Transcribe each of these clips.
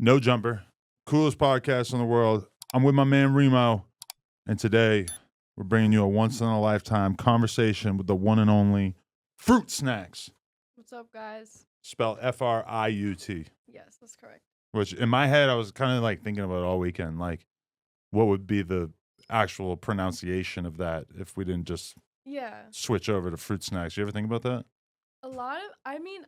No Jumper, coolest podcast in the world. I'm with my man Remo, and today we're bringing you a once-in-a-lifetime conversation with the one and only Friutsnacks. What's up, guys? Spelled F-R-I-U-T. Yes, that's correct. Which, in my head, I was kind of like thinking about it all weekend, like, what would be the actual pronunciation of that if we didn't just switch over to Friutsnacks? You ever think about that?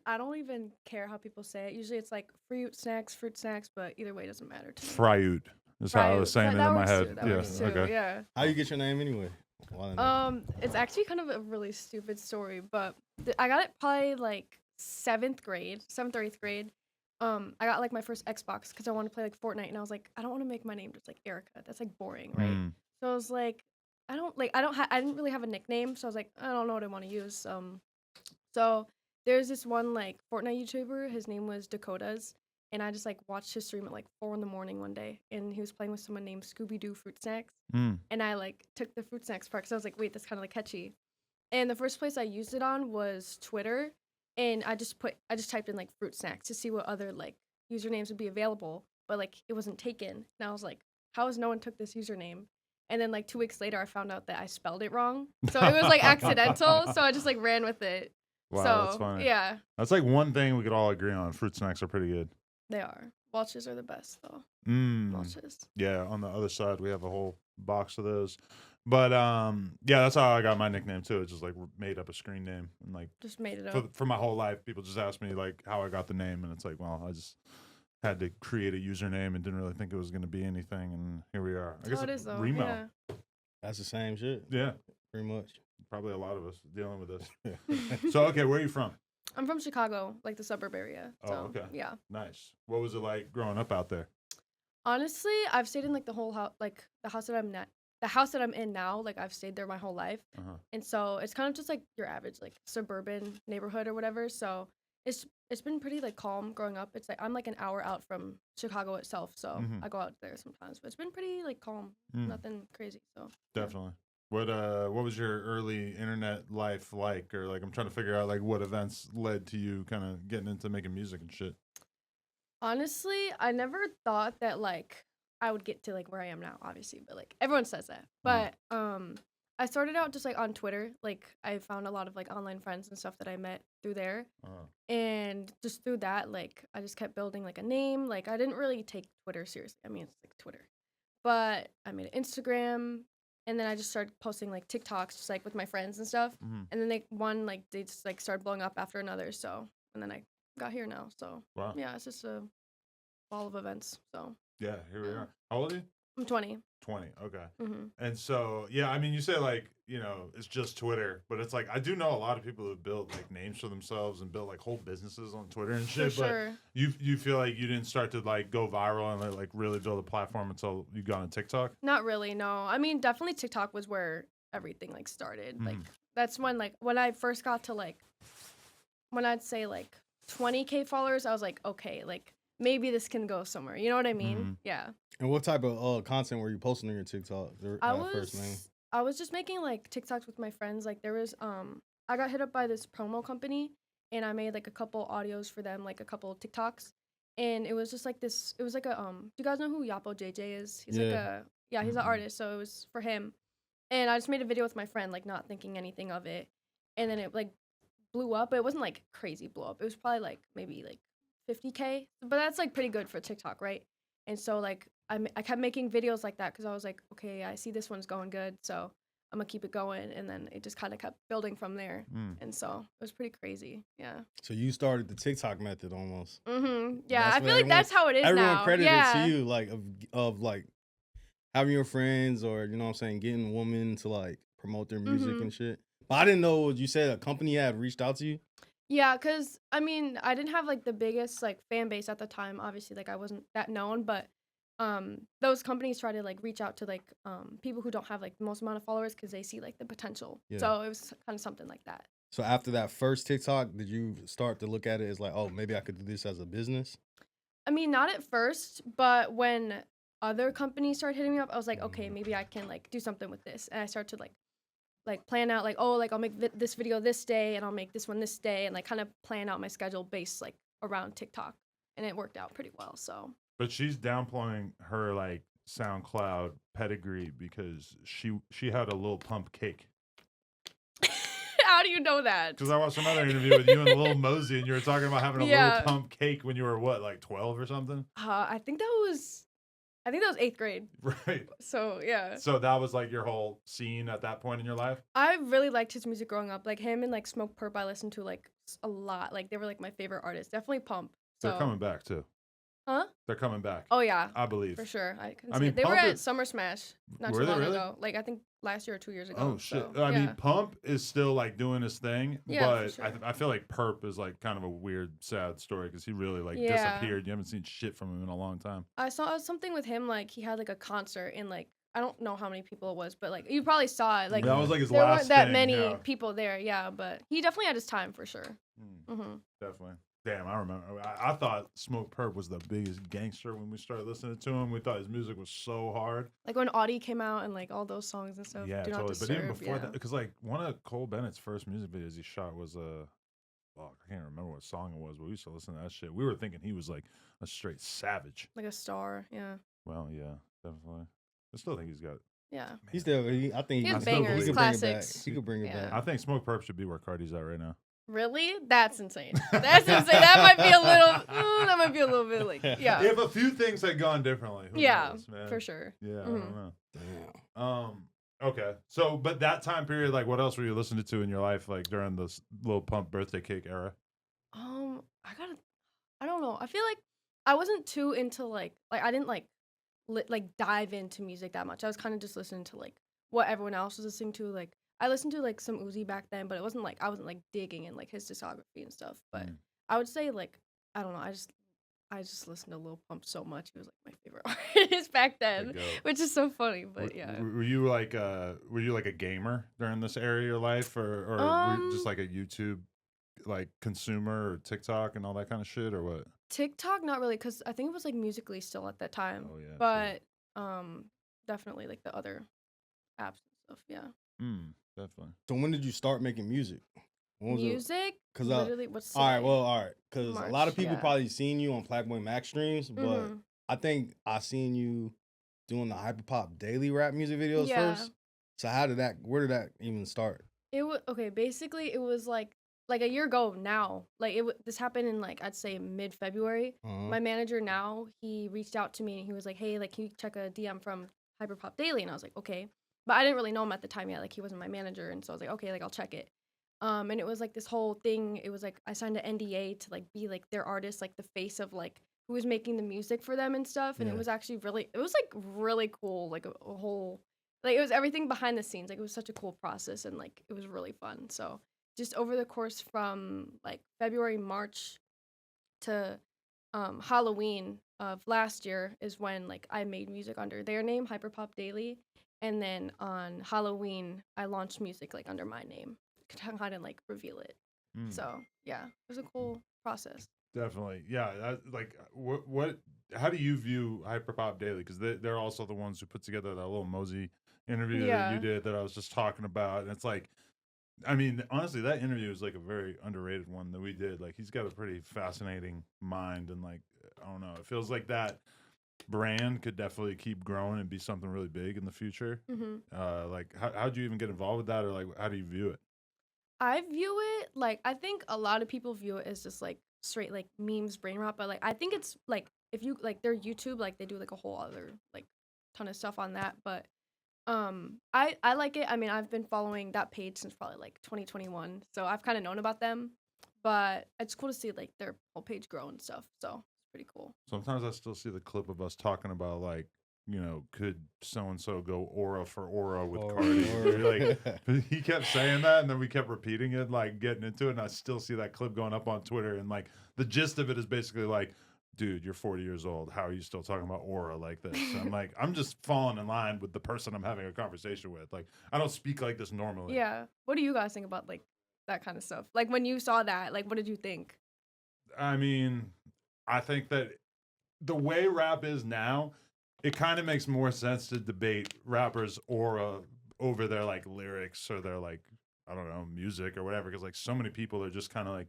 I don't even care how people say it. Usually it's like Friutsnacks, but either way, it doesn't matter to me. Friut is how I was saying it in my head. That works too, okay. Yeah. How you get your name anyway? It's actually kind of a really stupid story, but I got it probably like 7th or 8th grade. I got like my first Xbox because I wanted to play like Fortnite, and I was like, I don't want to make my name just like Erica. That's like boring, right? So I was like, I didn't really have a nickname, so I was like, I don't know what I want to use. So there's this one like Fortnite YouTuber. His name was Dakotas, and I just like watched his stream at like 4 a.m. one day, and he was playing with someone named Scooby Doo Friutsnacks, and I like took the Friutsnacks part because I was like, wait, that's kind of like catchy. And the first place I used it on was Twitter, and I just typed in like Friutsnacks to see what other like usernames would be available, but like it wasn't taken, and I was like, how has no one took this username? And then like 2 weeks later, I found out that I spelled it wrong, so it was like accidental. So I just like ran with it. Wow, so, that's funny. Yeah. That's like one thing we could all agree on. Friutsnacks are pretty good. They are. Welch's are the best, though. Welch's. Yeah, on the other side, we have a whole box of those. But, yeah, that's how I got my nickname, too. It's just, like, made up a screen name. And like just made it up. For my whole life, people just ask me, like, how I got the name. And it's like, well, I just had to create a username and didn't really think it was going to be anything. And here we are. That's how it is, though. Remo. Yeah. That's the same shit. Yeah. Pretty much. Probably a lot of us dealing with this. So, okay, where are you from? I'm from Chicago, like the suburb area. So, oh, okay. Yeah. Nice. What was it like growing up out there? Honestly, I've stayed in like the whole house, like the house that I'm in now. Like I've stayed there my whole life, and so it's kind of just like your average like suburban neighborhood or whatever. So it's been pretty like calm growing up. It's like I'm like an hour out from Chicago itself, so I go out there sometimes. But it's been pretty like calm, nothing crazy. So definitely. Yeah. What was your early internet life like? Or like I'm trying to figure out like what events led to you kind of getting into making music and shit. Honestly, I never thought that like I would get to like where I am now, obviously, but like everyone says that. But I started out just like on Twitter. Like I found a lot of like online friends and stuff that I met through there. And just through that, like I just kept building like a name. Like I didn't really take Twitter seriously. I mean, it's like Twitter. But I made an Instagram, and then I just started posting like TikToks just like with my friends and stuff. And then they just like started blowing up after another. So, and then I got here now. So, yeah, it's just a ball of events. So, yeah, here we are. How old are you? I'm 20. 20, okay. And so, yeah, I mean, you say like, you know, it's just Twitter, but it's like, I do know a lot of people who build like names for themselves and build like whole businesses on Twitter and shit. For sure. But you feel like you didn't start to like go viral and like really build a platform until you got on TikTok? Not really, no. I mean, definitely TikTok was where everything like started. Like that's when I first got to like, when I'd say like 20K followers, I was like, okay, like maybe this can go somewhere. You know what I mean? Yeah. And what type of content were you posting on your TikTok? I was just making like TikToks with my friends. Like there was I got hit up by this promo company, and I made like a couple audios for them, like a couple TikToks. And it was just like this. It was like a do you guys know who Yapo JJ is? He's he's an artist, so it was for him. And I just made a video with my friend, like not thinking anything of it. And then it like blew up, but it wasn't like crazy blow up. It was probably like maybe like 50K, but that's like pretty good for TikTok, right? And so like I kept making videos like that because I was like, okay, I see this one's going good, so I'm gonna keep it going. And then it just kind of kept building from there. And so it was pretty crazy. Yeah. So you started the TikTok method almost. Yeah, I feel like that's how it is everyone now. Credited to you, like of like having your friends, or you know what I'm saying, getting women to like promote their music and shit. But I didn't know you said a company had reached out to you. Yeah, because I mean, I didn't have like the biggest like fan base at the time. Obviously, like I wasn't that known, but those companies try to like reach out to like people who don't have like the most amount of followers because they see like the potential. Yeah. So it was kind of something like that. So after that first TikTok, did you start to look at it as like, oh, maybe I could do this as a business? I mean, not at first, but when other companies started hitting me up, I was like, okay, maybe I can like do something with this. And I started to like plan out like, oh, like I'll make this video this day and I'll make this one this day, and like kind of plan out my schedule based like around TikTok. and it worked out pretty well. So. But she's downplaying her like SoundCloud pedigree because she had a Lil Pump cake. How do you know that? Because I watched another interview with you and Lil Mosey, and you were talking about having a Lil Pump cake when you were what, like 12 or something? I think that was 8th grade. Right. So yeah. So that was like your whole scene at that point in your life? I really liked his music growing up. Like him and like Smoke Perp I listened to like a lot. Like they were like my favorite artists. Definitely Pump. So. They're coming back too. Huh? They're coming back. Oh yeah. I believe. For sure. I mean, see it. They were Pump at Summer Smash not too long ago. Like I think last year or 2 years ago. Oh shit. So, I mean, Pump is still like doing his thing, but for sure. I feel like Perp is like kind of a weird, sad story because he really like disappeared. You haven't seen shit from him in a long time. I saw something with him, like he had like a concert in like I don't know how many people it was, but like you probably saw it. Like that was like his there last weren't that thing, many people there, but he definitely had his time for sure. Definitely. Damn, I remember. I thought Smoke Perp was the biggest gangster when we started listening to him. We thought his music was so hard. Like when Audie came out and like all those songs and stuff. Yeah, Do totally. Not Disturb, but even before that, because like one of Cole Bennett's first music videos he shot was I can't remember what song it was, but we used to listen to that shit. We were thinking he was like a straight savage. Like a star, yeah. Well, yeah, definitely. I still think he's got. Yeah. He's still. I think he has he bangers, could classics. He could bring it back. I think Smoke Perp should be where Cardi's at right now. Really? That's insane. That's insane. That might be a little. That might be a little bit like. Yeah. If a few things had gone differently. Who knows, man? For sure. Yeah, I don't know. Damn. Okay. So, but that time period, like, what else were you listening to in your life, like during this Lil Pump birthday cake era? I don't know. I feel like I wasn't too into like I didn't like dive into music that much. I was kind of just listening to like what everyone else was listening to. Like I listened to like some Uzi back then, but it wasn't like I wasn't like digging in like his discography and stuff. But I would say like I don't know. I just listened to Lil Pump so much. He was like my favorite artist back then, which is so funny. But yeah. Were you like a gamer during this era of your life, or were you just like a YouTube like consumer or TikTok and all that kind of shit, or what? TikTok, not really, because I think it was like Musically still at that time. Oh yeah. But definitely like the other apps and stuff. Yeah. Definitely. So when did you start making music? Music? Because literally, what's all right. Because a lot of people probably seen you on Plaqueboymax streams, but I think I seen you doing the Hyperpop Daily rap music videos first. So where did that even start? It was basically it was like a year ago now. Like this happened in like I'd say mid-February. My manager now, he reached out to me and he was like, "Hey, like can you check a DM from Hyperpop Daily?" And I was like, "Okay." But I didn't really know him at the time yet. Like he wasn't my manager, and so I was like, "Okay, like I'll check it." And it was like this whole thing. It was like I signed an NDA to like be like their artist, like the face of like who was making the music for them and stuff. And it was actually really cool. Like a whole, like it was everything behind the scenes. Like it was such a cool process and like it was really fun. So just over the course from like February, March to Halloween of last year is when like I made music under their name, Hyperpop Daily. And then on Halloween, I launched music like under my name. Kind of like reveal it. So yeah, it was a cool process. Definitely, yeah. Like, what? How do you view Hyperpop Daily? Because they're also the ones who put together that Lil Mosey interview that you did that I was just talking about, and it's like, I mean, honestly, that interview is like a very underrated one that we did. Like, he's got a pretty fascinating mind, and like, I don't know, it feels like that brand could definitely keep growing and be something really big in the future. Like, how'd you even get involved with that, or like, how do you view it? I view it like I think a lot of people view it as just like straight like memes, brain rot, but like I think it's like if you like their YouTube, like they do like a whole other like ton of stuff on that. But I like it. I mean, I've been following that page since probably like 2021, so I've kind of known about them. But it's cool to see like their whole page grow and stuff. So it's pretty cool. Sometimes I still see the clip of us talking about like, you know, could so and so go aura for aura with Cardi? Like he kept saying that, and then we kept repeating it, like getting into it, and I still see that clip going up on Twitter, and like the gist of it is basically like, dude, you're 40 years old. How are you still talking about aura like this? And I'm like, I'm just falling in line with the person I'm having a conversation with. Like, I don't speak like this normally. Yeah. What do you guys think about like that kind of stuff? Like when you saw that, like what did you think? I mean, I think that the way rap is now, it kind of makes more sense to debate rappers' aura over their like lyrics or their like, I don't know, music or whatever. Because like so many people are just kind of like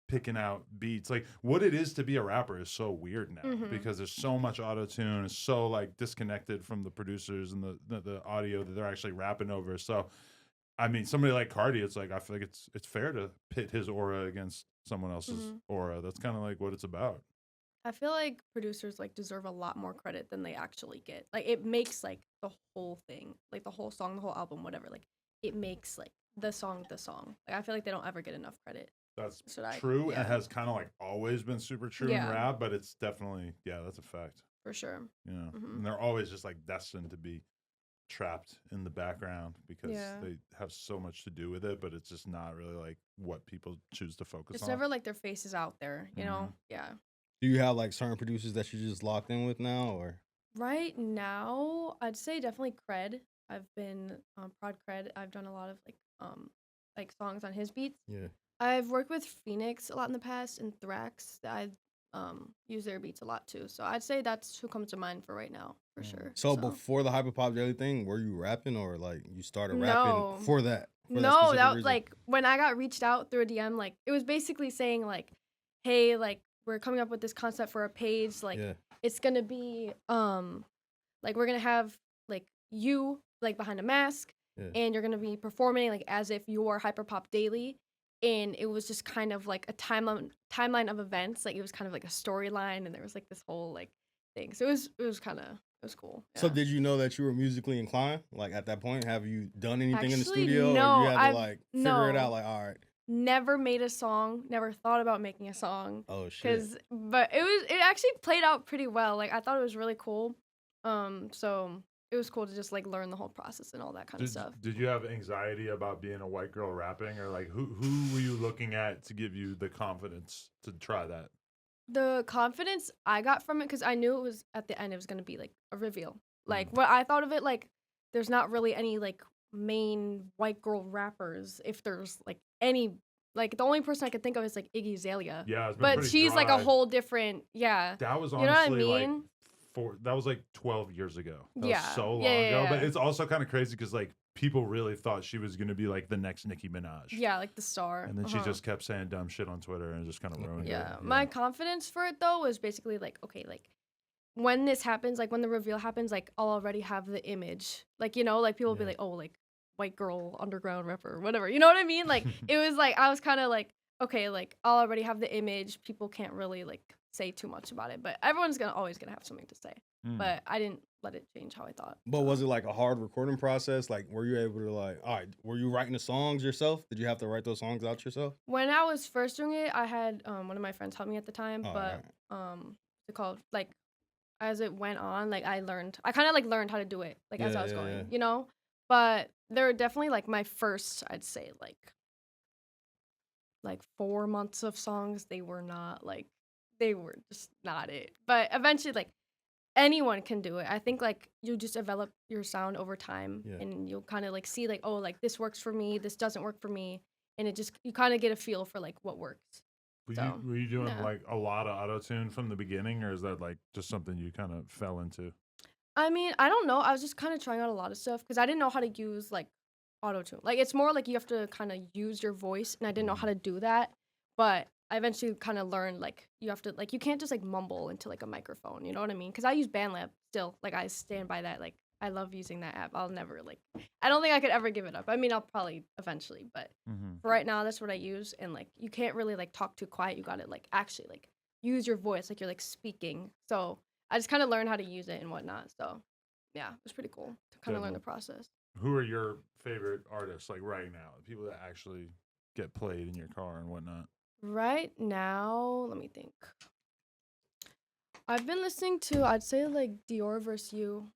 picking out beats. Like what it is to be a rapper is so weird now because there's so much auto-tune. It's so like disconnected from the producers and the audio that they're actually rapping over. So I mean, somebody like Cardi, it's like I feel like it's fair to pit his aura against someone else's aura. That's kind of like what it's about. I feel like producers like deserve a lot more credit than they actually get. Like it makes like the whole thing, like the whole song, the whole album, whatever. Like it makes like the song the song. Like I feel like they don't ever get enough credit. That's true. Yeah. It has kind of like always been super true in rap, but it's definitely that's a fact for sure. Yeah, and they're always just like destined to be trapped in the background because they have so much to do with it, but it's just not really like what people choose to focus on. It's never like their faces out there, you know? Yeah. Do you have like certain producers that you're just locked in with now, or? Right now, I'd say definitely Cred. I've been Prod Cred. I've done a lot of like songs on his beats. Yeah. I've worked with Phoenix a lot in the past and Thrax. I use their beats a lot too. So I'd say that's who comes to mind for right now, for sure. So before the Hyperpop Daily thing, were you rapping or like you started rapping for that? No, that was like when I got reached out through a DM, like it was basically saying like, hey, like we're coming up with this concept for a page. Like it's gonna be like we're gonna have like you like behind a mask and you're gonna be performing like as if you're Hyperpop Daily. And it was just kind of like a timeline of events. Like it was kind of like a storyline, and there was like this whole like thing. So it was cool. Yeah. So did you know that you were musically inclined? Like at that point, have you done anything in the studio, no, or you had to like figure it out? Like, all right. Never made a song. Never thought about making a song. Oh shit. But it actually played out pretty well. Like I thought it was really cool. So it was cool to just like learn the whole process and all that kind of stuff. Did you have anxiety about being a white girl rapping, or like who were you looking at to give you the confidence to try that? The confidence I got from it, because I knew it was at the end it was gonna be like a reveal. Like what I thought of it, like there's not really any like main white girl rappers. If there's like any, like the only person I could think of is like Iggy Azalea. Yeah, it's been but she's dry. like a whole different. Yeah, that was honestly you know what I mean? like. That was like 12 years ago. That was so long ago. But it's also kind of crazy because like people really thought she was going to be like the next Nicki Minaj. Yeah, like the star. And then she just kept saying dumb shit on Twitter and just kind of ruined it. Yeah, my confidence for it though was basically like, okay, like when this happens, like when the reveal happens, like I'll already have the image. Like, you know, like people will be like, oh, like white girl underground rapper, whatever. You know what I mean? Like it was like, I was kind of like, okay, like I'll already have the image. People can't really like say too much about it, but everyone's always gonna have something to say. But I didn't let it change how I thought. But was it like a hard recording process? Like were you able to like, all right, were you writing the songs yourself? Did you have to write those songs out yourself? When I was first doing it, I had one of my friends help me at the time, but it's called like as it went on, like I kind of like learned how to do it like as I was going, you know? But there were definitely like my first, I'd say like 4 months of songs, they were just not it. But eventually like anyone can do it. I think like you just develop your sound over time and you'll kind of like see like, oh, like this works for me, this doesn't work for me. And you kind of get a feel for like what works. Were you doing like a lot of auto-tune from the beginning, or is that like just something you kind of fell into? I mean, I don't know. I was just kind of trying out a lot of stuff because I didn't know how to use like auto-tune. Like it's more like you have to kind of use your voice, and I didn't know how to do that. But I eventually kind of learned like you have to like you can't just like mumble into like a microphone. You know what I mean? Because I use BandLab still. Like I stand by that. Like I love using that app. I'll never like. I don't think I could ever give it up. I mean, I'll probably eventually, but for right now, that's what I use. And like you can't really like talk too quiet. You got to like actually like use your voice like you're like speaking. So I just kind of learned how to use it and whatnot. So yeah, it was pretty cool to kind of learn the process. Who are your favorite artists like right now? People that actually get played in your car and whatnot. Right now, let me think. I've been listening to, I'd say like Dior vs. You,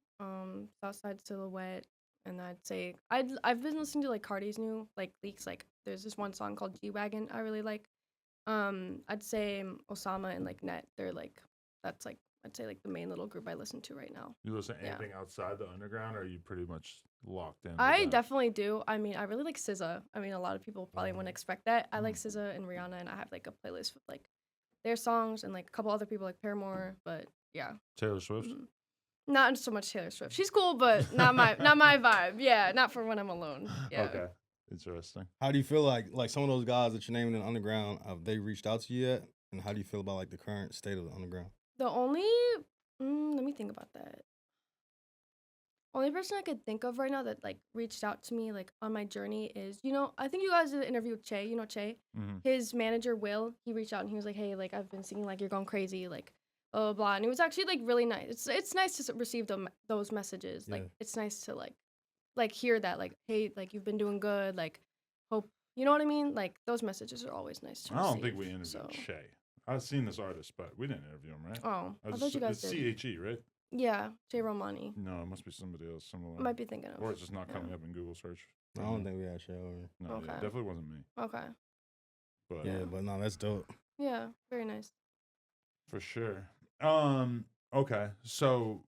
Southside Silhouette, and I'd say I've been listening to like Cardi's new like leaks. Like there's this one song called G-Wagon I really like. I'd say Osama and like Net. They're like that's like I'd say like the main little group I listen to right now. You listen to anything outside the underground, or are you pretty much locked in? I definitely do. I mean, I really like SZA. I mean, a lot of people probably wouldn't expect that. I like SZA and Rihanna, and I have like a playlist with like their songs and like a couple other people like Paramore. But yeah, Taylor Swift. Not so much Taylor Swift. She's cool, but not my vibe. Yeah, not for when I'm alone. Yeah. Okay. Interesting. How do you feel like some of those guys that you're naming in the underground, have they reached out to you yet? And how do you feel about like the current state of the underground? The only, let me think about that. Only person I could think of right now that like reached out to me like on my journey is, I think you guys did an interview with Che. You know Che? Mm-hmm. His manager Will, he reached out and he was like, "Hey, like I've been seeing like you're going crazy, like blah blah blah." And it was actually like really nice. It's nice to receive those messages. Yeah. Like it's nice to like hear that like, "Hey, like you've been doing good. Like hope." You know what I mean? Like those messages are always nice to receive. I don't think we interviewed Che. I've seen this artist, but we didn't interview him, right? Oh, I thought you guys did. It's CHE, right? Yeah, Jay Romani. No, it must be somebody else similar. I might be thinking of. Or it's just not coming up in Google search. I don't think we had Che over. No, okay. Yeah, definitely wasn't me. Okay. But but no, that's dope. Yeah, very nice. For sure. Okay, so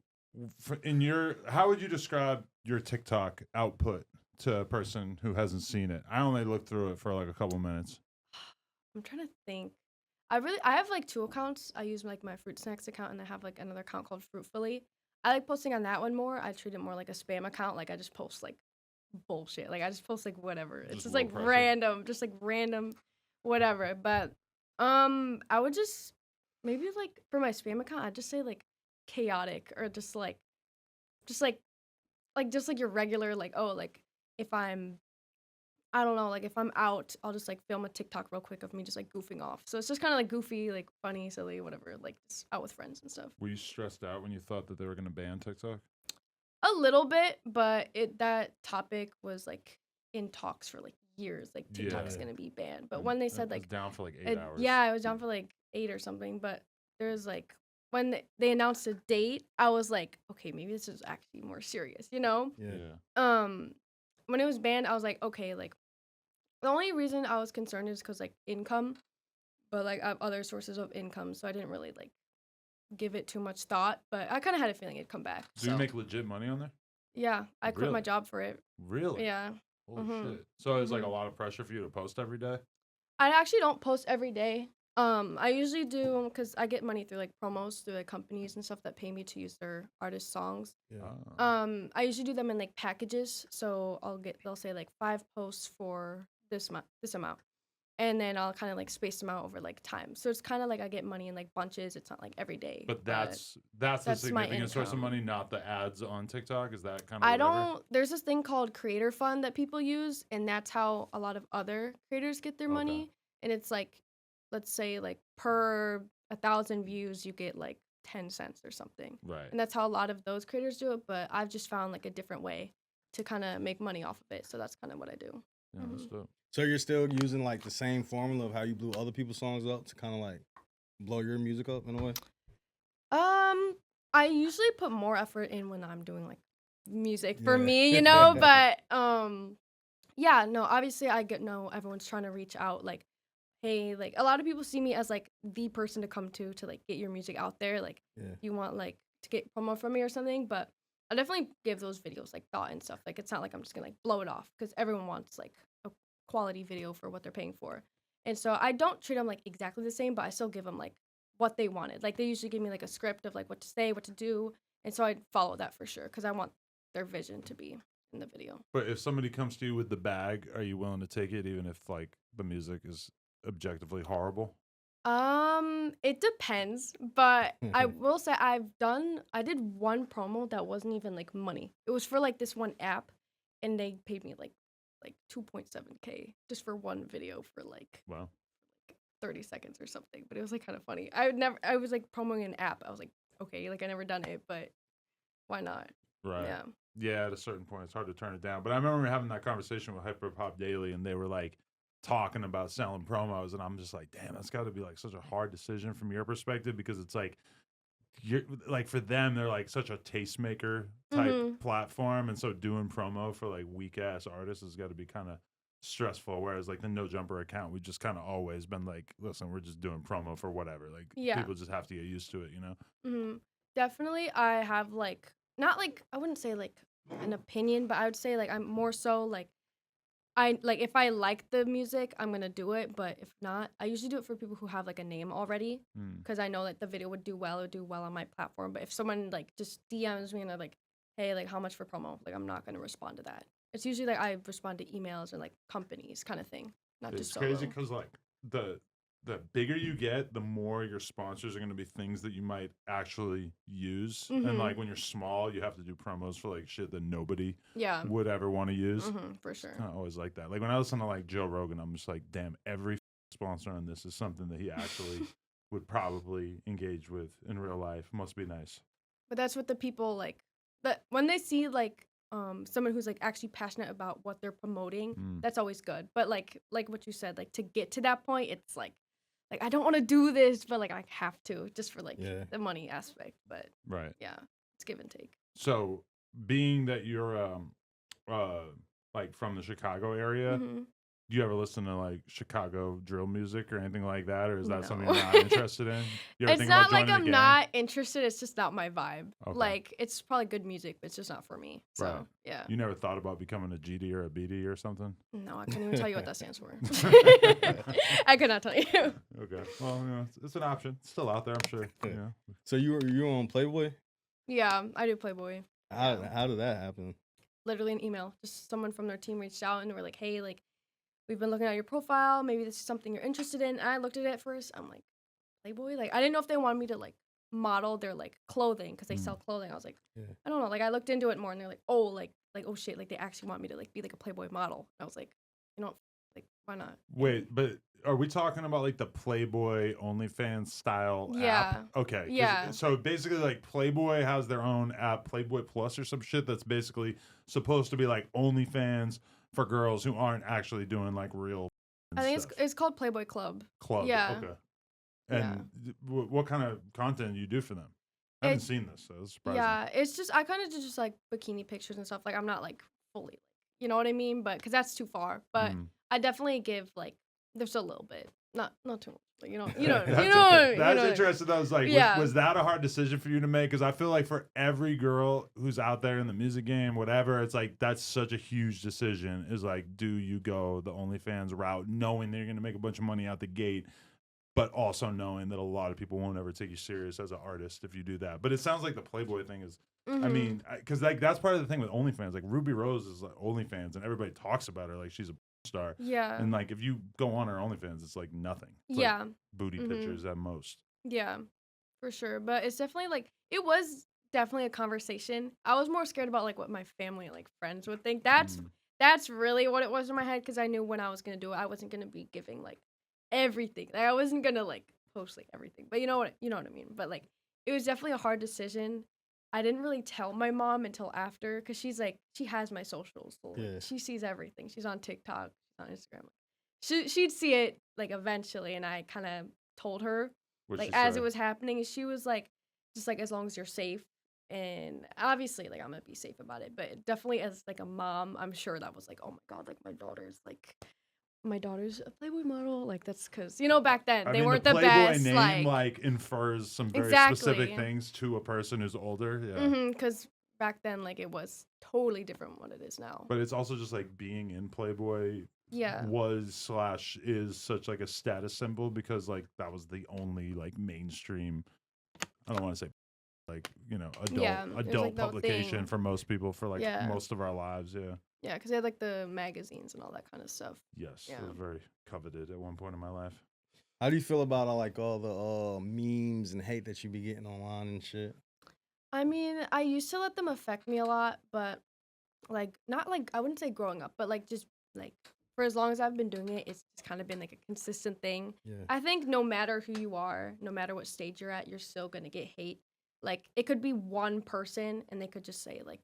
how would you describe your TikTok output to a person who hasn't seen it? I only looked through it for like a couple minutes. I'm trying to think. I have like 2 accounts. I use like my Friutsnacks account and I have like another account called Fruitfully. I like posting on that one more. I treat it more like a spam account. Like I just post like bullshit. Like I just post like whatever. It's just like random, whatever. But I would just maybe like for my spam account, I'd just say like chaotic or just like your regular like, oh, like if I don't know, like if I'm out, I'll just like film a TikTok real quick of me just like goofing off. So it's just kind of like goofy, like funny, silly, whatever, like just out with friends and stuff. Were you stressed out when you thought that they were going to ban TikTok? A little bit, but that topic was like in talks for like years. Like TikTok's going to be banned. But when they said like. It was down for like 8 hours. Yeah, it was down for like 8 or something. But there's like. When they announced a date, I was like, okay, maybe this is actually more serious, you know? Yeah. When it was banned, I was like, okay, like. The only reason I was concerned is because, like, income, but, like, I have other sources of income, so I didn't really, like, give it too much thought, but I kind of had a feeling it'd come back. Do you make legit money on there? Yeah, I quit my job for it. Really? Yeah. Holy shit. So it's, like, a lot of pressure for you to post every day? I actually don't post every day. I usually do, because I get money through, like, promos through, like, companies and stuff that pay me to use their artist songs. Yeah. I usually do them in, like, packages, so they'll say, like, 5 posts for this amount, and then I'll kind of like space them out over like time, so it's kind of like I get money in like bunches. It's not like every day, but that's the significant source of money, not the ads on TikTok. Is that kind of there's this thing called Creator Fund that people use, and that's how a lot of other creators get their money. And it's like, let's say like per 1,000 views you get like 10 cents or something, right? And that's how a lot of those creators do it, but I've just found like a different way to kind of make money off of it, so that's kind of what I do. Yeah, that's dope. So you're still using like the same formula of how you blew other people's songs up to kind of like blow your music up in a way? I usually put more effort in when I'm doing like music for me, you know, but yeah, no, obviously I know everyone's trying to reach out, like, hey, like a lot of people see me as like the person to come to like get your music out there, like you want like to get promo from me or something, but I definitely give those videos like thought and stuff. Like it's not like I'm just gonna like blow it off, because everyone wants like a quality video for what they're paying for. And so I don't treat them like exactly the same, but I still give them like what they wanted. Like they usually give me like a script of like what to say, what to do. And so I follow that for sure, because I want their vision to be in the video. But if somebody comes to you with the bag, are you willing to take it even if like the music is objectively horrible? It depends, but I will say I did one promo that wasn't even like money. It was for like this one app, and they paid me like 2.7K just for one video for like 30 seconds or something. But it was like kind of funny. I was like promoting an app. I was like, okay, like I never done it, but why not? Right. Yeah, at a certain point it's hard to turn it down. But I remember having that conversation with Hyperpop Daily, and they were like talking about selling promos, and I'm just like, damn, that's got to be like such a hard decision from your perspective, because it's like you're like, for them they're like such a tastemaker type platform, and so doing promo for like weak ass artists has got to be kind of stressful. Whereas like the No Jumper account, we've just kind of always been like, listen, we're just doing promo for whatever. Like people just have to get used to it, you know? Definitely, I have like, not like, I wouldn't say like an opinion, but I would say like I'm more so like, if I like the music, I'm gonna do it. But if not, I usually do it for people who have like a name already, because I know that the video would do well on my platform. But if someone like just DMs me and they're like, hey, like how much for promo, like I'm not gonna respond to that. it's usually like I respond to emails or like companies kind of thing, not just solo. It's crazy because like the bigger you get, the more your sponsors are going to be things that you might actually use. And like when you're small, you have to do promos for like shit that nobody would ever want to use. For sure. I always like that. Like when I listen to like Joe Rogan, I'm just like, damn, every sponsor on this is something that he actually would probably engage with in real life. Must be nice. But that's what the people like. But when they see like someone who's like actually passionate about what they're promoting, that's always good. But like what you said, like to get to that point, it's like I don't want to do this, but like I have to just for like the money aspect. But yeah, it's give and take. So being that you're like from the Chicago area, do you ever listen to like Chicago drill music or anything like that, or is that something you're not interested in? You ever it's think not about like I'm a gang? not interested. It's just not my vibe. Okay. Like it's probably good music, but it's just not for me. So yeah. You never thought about becoming a GD or a BD or something? No, I couldn't even tell you what that stands for. I could not tell you. Okay. Well, you know, it's an option. It's still out there, I'm sure. Yeah. So you on Playboy? Yeah, I do Playboy. How did that happen? Literally an email. Just someone from their team reached out and they were like, hey, like, we've been looking at your profile. Maybe this is something you're interested in. And I looked at it first. I'm like, Playboy? Like, I didn't know if they wanted me to, like, model their, like, clothing because they sell clothing. I was like, I don't know. Like, I looked into it more and they're like, oh, oh, shit. Like, they actually want me to, like, be, like, a Playboy model. And I was like, you know, like, why not? Wait, but are we talking about, like, the Playboy OnlyFans style app? Okay. Yeah. So, basically, like, Playboy has their own app, Playboy Plus or some shit that's basically supposed to be, like, OnlyFans for girls who aren't actually doing like real I think it's called Playboy Club. Yeah. Okay. And what kind of content do you do for them? I haven't seen this, so it's surprising. Yeah, it's just I kind of do just like bikini pictures and stuff. Like I'm not like fully, you know what I mean? But because that's too far. But I definitely give like there's a little bit, not too much. But you know. That's interesting. I was like, was that a hard decision for you to make? Because I feel like for every girl who's out there in the music game, whatever, it's like that's such a huge decision. Is like, do you go the OnlyFans route, knowing that you're going to make a bunch of money out the gate, but also knowing that a lot of people won't ever take you serious as an artist if you do that? But it sounds like the Playboy thing is. I mean, because like that's part of the thing with OnlyFans. Like Ruby Rose is like OnlyFans, and everybody talks about her like she's a star. Yeah. And like if you go on her OnlyFans, it's like nothing. It's like booty pictures at most. Yeah, for sure. But it's definitely like it was definitely a conversation. I was more scared about like what my family and like friends would think. That's really what it was in my head because I knew when I was gonna do it, I wasn't gonna be giving like everything. Like I wasn't gonna like post like everything. But you know what I mean. But like it was definitely a hard decision. I didn't really tell my mom until after because she's like she has my socials. So like, she sees everything. She's on TikTok, she's on Instagram. She'd see it like eventually, and I kind of told her like as it was happening. And she was like, just like as long as you're safe, and obviously like I'm gonna be safe about it. But definitely as like a mom, I'm sure that was like, oh my god, like my daughter's a Playboy model. Like that's because back then they weren't the best. Playboy name like infers some very specific things to a person who's older. Yeah. Because back then like it was totally different from what it is now. But it's also just like being in Playboy. Is such like a status symbol because like that was the only like mainstream. I don't want to say like adult like publication for most people for like most of our lives. Yeah. Yeah, because they had like the magazines and all that kind of stuff. Yes, it was very coveted at one point in my life. How do you feel about all the memes and hate that you be getting online and shit? I mean, I used to let them affect me a lot, but like not like I wouldn't say growing up, but like just like for as long as I've been doing it, it's just kind of been like a consistent thing. Yeah. I think no matter who you are, no matter what stage you're at, you're still gonna get hate. Like it could be one person and they could just say like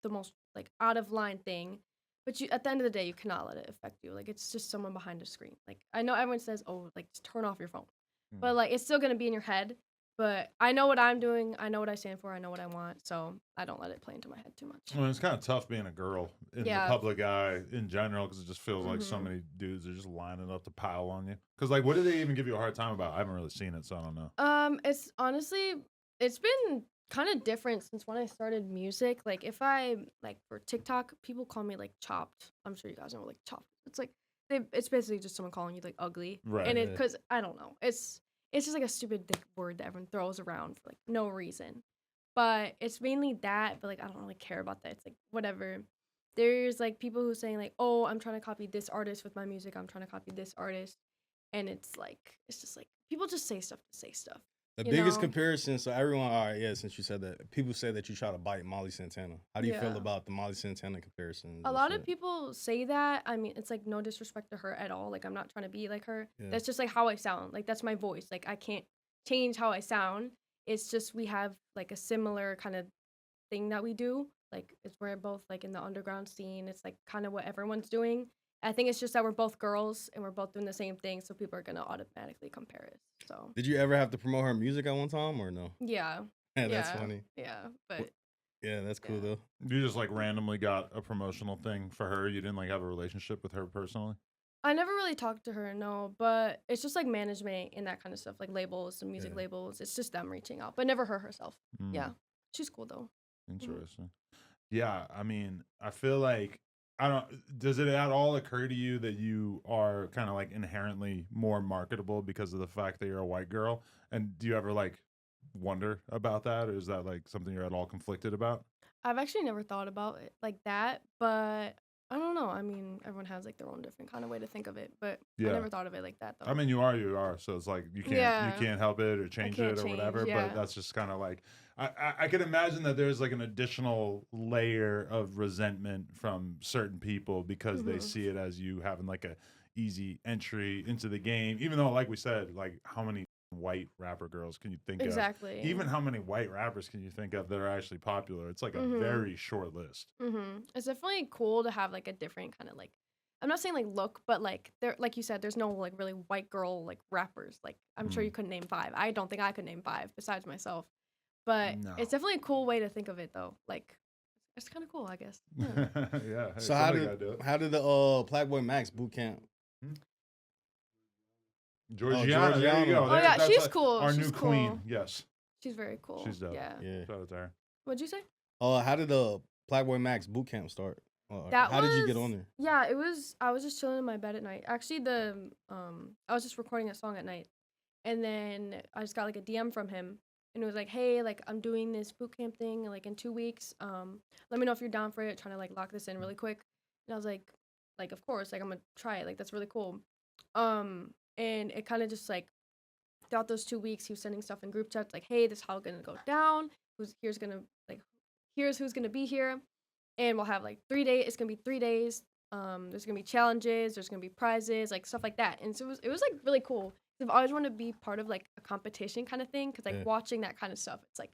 the most like out of line thing, but you at the end of the day you cannot let it affect you. Like it's just someone behind a screen. Like I know everyone says, oh, like just turn off your phone, but like it's still gonna be in your head. But I know what I'm doing. I know what I stand for. I know what I want. So I don't let it play into my head too much. Well, it's kind of tough being a girl in the public eye in general because it just feels like so many dudes are just lining up to pile on you. Because like, what do they even give you a hard time about? I haven't really seen it, so I don't know. It's honestly, it's been kind of different since when I started music. Like if I like for TikTok, people call me like chopped. I'm sure you guys know like chopped. It's like it's basically just someone calling you like ugly, right? And it because I don't know, it's just like a stupid word that everyone throws around for like no reason. But it's mainly that. But like I don't really care about that. It's like whatever. there's like people who saying like, oh, I'm trying to copy this artist with my music. I'm trying to copy this artist. And it's just like people just say stuff to say stuff. The biggest comparison, so everyone, all right, yeah, since you said that, people say that you try to bite Molly Santana. How do you feel about the Molly Santana comparison? A lot of people say that. I mean, it's like no disrespect to her at all. Like, I'm not trying to be like her. Yeah. That's just like how I sound. Like, that's my voice. Like, I can't change how I sound. It's just we have like a similar kind of thing that we do. Like, it's we're both like in the underground scene. It's like kind of what everyone's doing. I think it's just that we're both girls and we're both doing the same thing, so people are gonna automatically compare it. So. Did you ever have to promote her music at one time or no? Yeah. Yeah, that's funny. Yeah, but. Yeah, that's cool though. You just like randomly got a promotional thing for her. You didn't like have a relationship with her personally. I never really talked to her, no, but it's just like management and that kind of stuff, like labels and music labels. It's just them reaching out, but never her herself. Yeah, she's cool though. Interesting. Yeah, I mean, I feel like does it at all occur to you that you are kind of like inherently more marketable because of the fact that you're a white girl? And do you ever like wonder about that, or is that like something you're at all conflicted about? I've actually never thought about it like that, but I don't know. I mean, everyone has like their own different kind of way to think of it, but I never thought of it like that though. I mean, you are, so it's like you can't help it or change it or whatever, but that's just kind of like I can imagine that there's like an additional layer of resentment from certain people because they see it as you having like a easy entry into the game, even though like we said, like how many white rapper girls can you think of? Exactly. Even how many white rappers can you think of that are actually popular? It's like a very short list. It's definitely cool to have like a different kind of like, I'm not saying like look, but like there, like you said, there's no like really white girl like rappers. Like I'm sure you couldn't name 5. I don't think I could name 5 besides myself. But it's definitely a cool way to think of it though. Like it's kind of cool, I guess. Yeah. Yeah. Hey, so how did the Plaqueboymax boot camp? Georgiana, there you go. Oh yeah, she's cool. Our she's new cool. queen. Yes. She's very cool. She's dope. Yeah. Shout out to her. What'd you say? How did the Plaqueboymax boot camp start? How did you get on there? Yeah, it was. I was just chilling in my bed at night. Actually, I was just recording a song at night, and then I just got like a DM from him, and it was like, "Hey, like I'm doing this boot camp thing like in 2 weeks. Let me know if you're down for it. Trying to like lock this in really quick." And I was like, of course, like I'm gonna try it. Like that's really cool. And it kind of just like throughout those 2 weeks, he was sending stuff in group chats like, "Hey, this is how it's gonna go down. Here's who's gonna be here, and we'll have like 3 days. It's gonna be 3 days. There's gonna be challenges. There's gonna be prizes, like stuff like that." And so it was like really cool. I've always wanted to be part of like a competition kind of thing because like watching that kind of stuff, it's like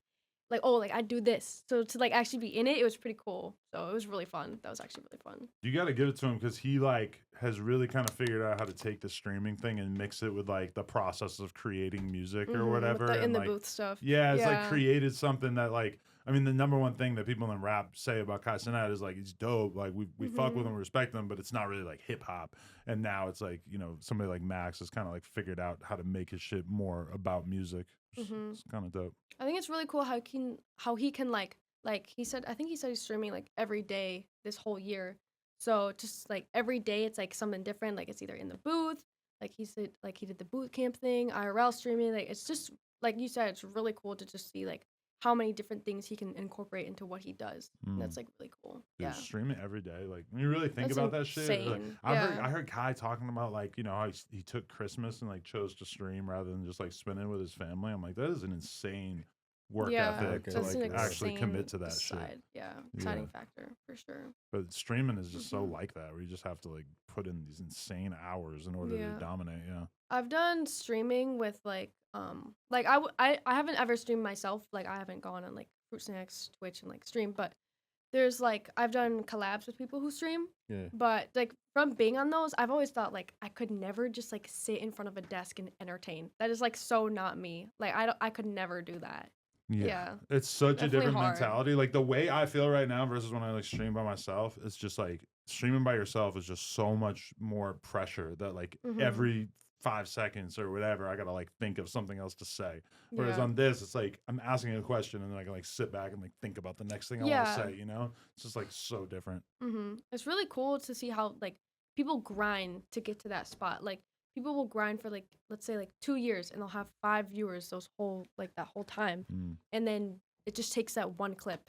oh, like I do this. So to like actually be in it, it was pretty cool. So it was really fun. That was actually really fun. You got to give it to him because he like has really kind of figured out how to take the streaming thing and mix it with like the process of creating music or whatever. With the, in the like, booth stuff. Yeah, it's like created something that like, I mean, the number one thing that people in rap say about Kai Cenat is like, he's dope. Like we fuck with him, respect him, but it's not really like hip hop. And now it's like, you know, somebody like Max has kind of like figured out how to make his shit more about music. It's kind of dope. I think it's really cool how he can like he said, I think he said he's streaming like every day this whole year. So just like every day it's like something different. Like it's either in the booth, like he said, like he did the boot camp thing, IRL streaming. Like it's just like you said, it's really cool to just see like how many different things he can incorporate into what he does. And that's like really cool. Dude, streaming every day. Like when you really think about that shit. Like, I heard Kai talking about like, you know, how he took Christmas and like chose to stream rather than just like spend it with his family. I'm like, that is an insane work ethic to like actually commit to that shit. Yeah, exciting factor for sure. But streaming is just so like that, where you just have to like put in these insane hours in order to dominate. Yeah, I've done streaming with like I haven't ever streamed myself. Like I haven't gone on like Friutsnacks, Twitch, and like stream. But there's like I've done collabs with people who stream. Yeah. But like from being on those, I've always thought like I could never just like sit in front of a desk and entertain. That is like so not me. Like I could never do that. Yeah. It's such a different mentality. Like the way I feel right now versus when I like stream by myself, it's just like streaming by yourself is just so much more pressure that like every 5 seconds or whatever, I gotta like think of something else to say. Whereas on this, it's like I'm asking a question and then I can like sit back and like think about the next thing I want to say, you know? It's just like so different. It's really cool to see how like people grind to get to that spot. Like people will grind for like, let's say like 2 years and they'll have 5 viewers that whole time. And then it just takes that one clip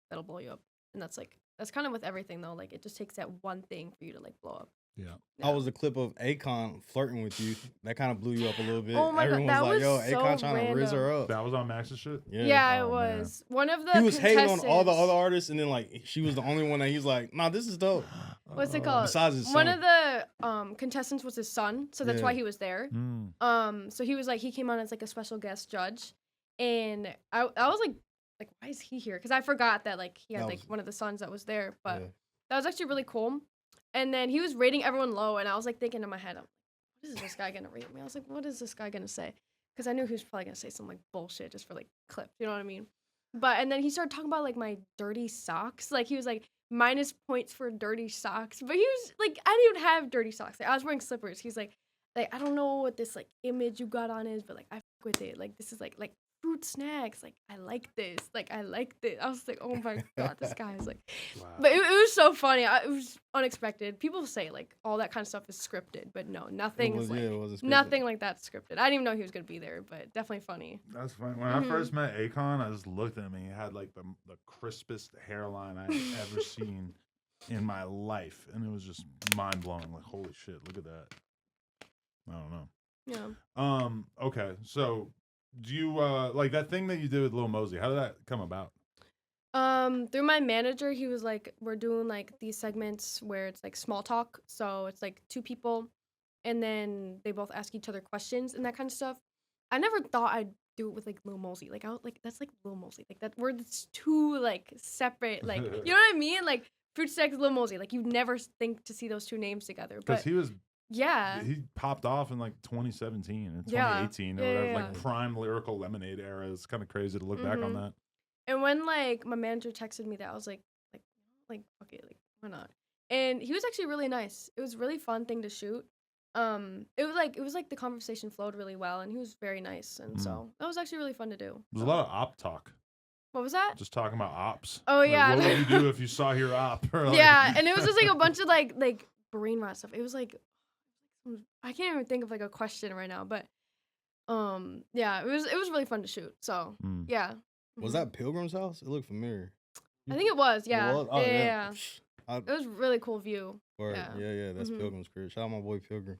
that'll blow you up. And that's like That's kind of with everything though. Like it just takes that one thing for you to like blow up. Yeah. How was the clip of Akon flirting with you? That kind of blew you up a little bit. Oh my Everyone's God, that like, yo, was so Akon trying to riz her up. That was on Max's shit? Yeah, it Oh, was. Man. One of the He was hating on all the other artists, and then like she was the only one that he's like, nah, this is dope. What's it called? Besides his son. One of the contestants was his son, so that's why he was there. So he was like, he came on as like a special guest judge, and I was like why is he here? Because I forgot that like he had like one of the sons that was there, but that was actually really cool. And then he was rating everyone low, and I was like thinking in my head, what is this guy gonna rate me? I was like, what is this guy gonna say? Because I knew he was probably gonna say some like bullshit just for like clip, you know what I mean? But and then he started talking about like my dirty socks. Like he was like minus points for dirty socks, but he was like, I didn't even have dirty socks. Like, I was wearing slippers. He's like I don't know what this like image you got on is, but like I fuck with it. Like this is like Friutsnacks. Like I like this. Like I like this. I was like, oh my God, this guy is like. Wow. But it was so funny. It was unexpected. People say like all that kind of stuff is scripted, but no, nothing is like nothing like that's scripted. I didn't even know he was gonna be there, but definitely funny. That's funny. When I first met Akon, I just looked at him and he had like the crispest hairline I've ever seen in my life, and it was just mind blowing. Like holy shit, look at that. I don't know. Yeah. Okay, so. Do you like that thing that you did with Lil Mosey? How did that come about? Through my manager, he was like, we're doing like these segments where it's like small talk. So it's like two people and then they both ask each other questions and that kind of stuff. I never thought I'd do it with like Lil Mosey. Like I was like, that's like Lil Mosey. Like that word is too like separate. Like, you know what I mean? Like Friutsnacks, Lil Mosey. Like you'd never think to see those two names together. Because he was. Yeah. He popped off in like 2017 and 2018 or whatever, like prime lyrical lemonade era. It's kind of crazy to look back on that. And when like my manager texted me that, I was like fuck it, like why not? And he was actually really nice. It was a really fun thing to shoot. It was like the conversation flowed really well, and he was very nice, and so that was actually really fun to do. There's a lot of op talk. What was that? Just talking about ops. Oh yeah. What would you do if you saw your op? Or, like... Yeah, and it was just like a bunch of like brain rot stuff. It was like. I can't even think of like a question right now, but yeah, it was really fun to shoot. So yeah. Was that Pilgrim's house? It looked familiar. I think it was. Yeah. It was? Oh, yeah. It was a really cool view. Yeah. That's Pilgrim's crib. Shout out my boy Pilgrim.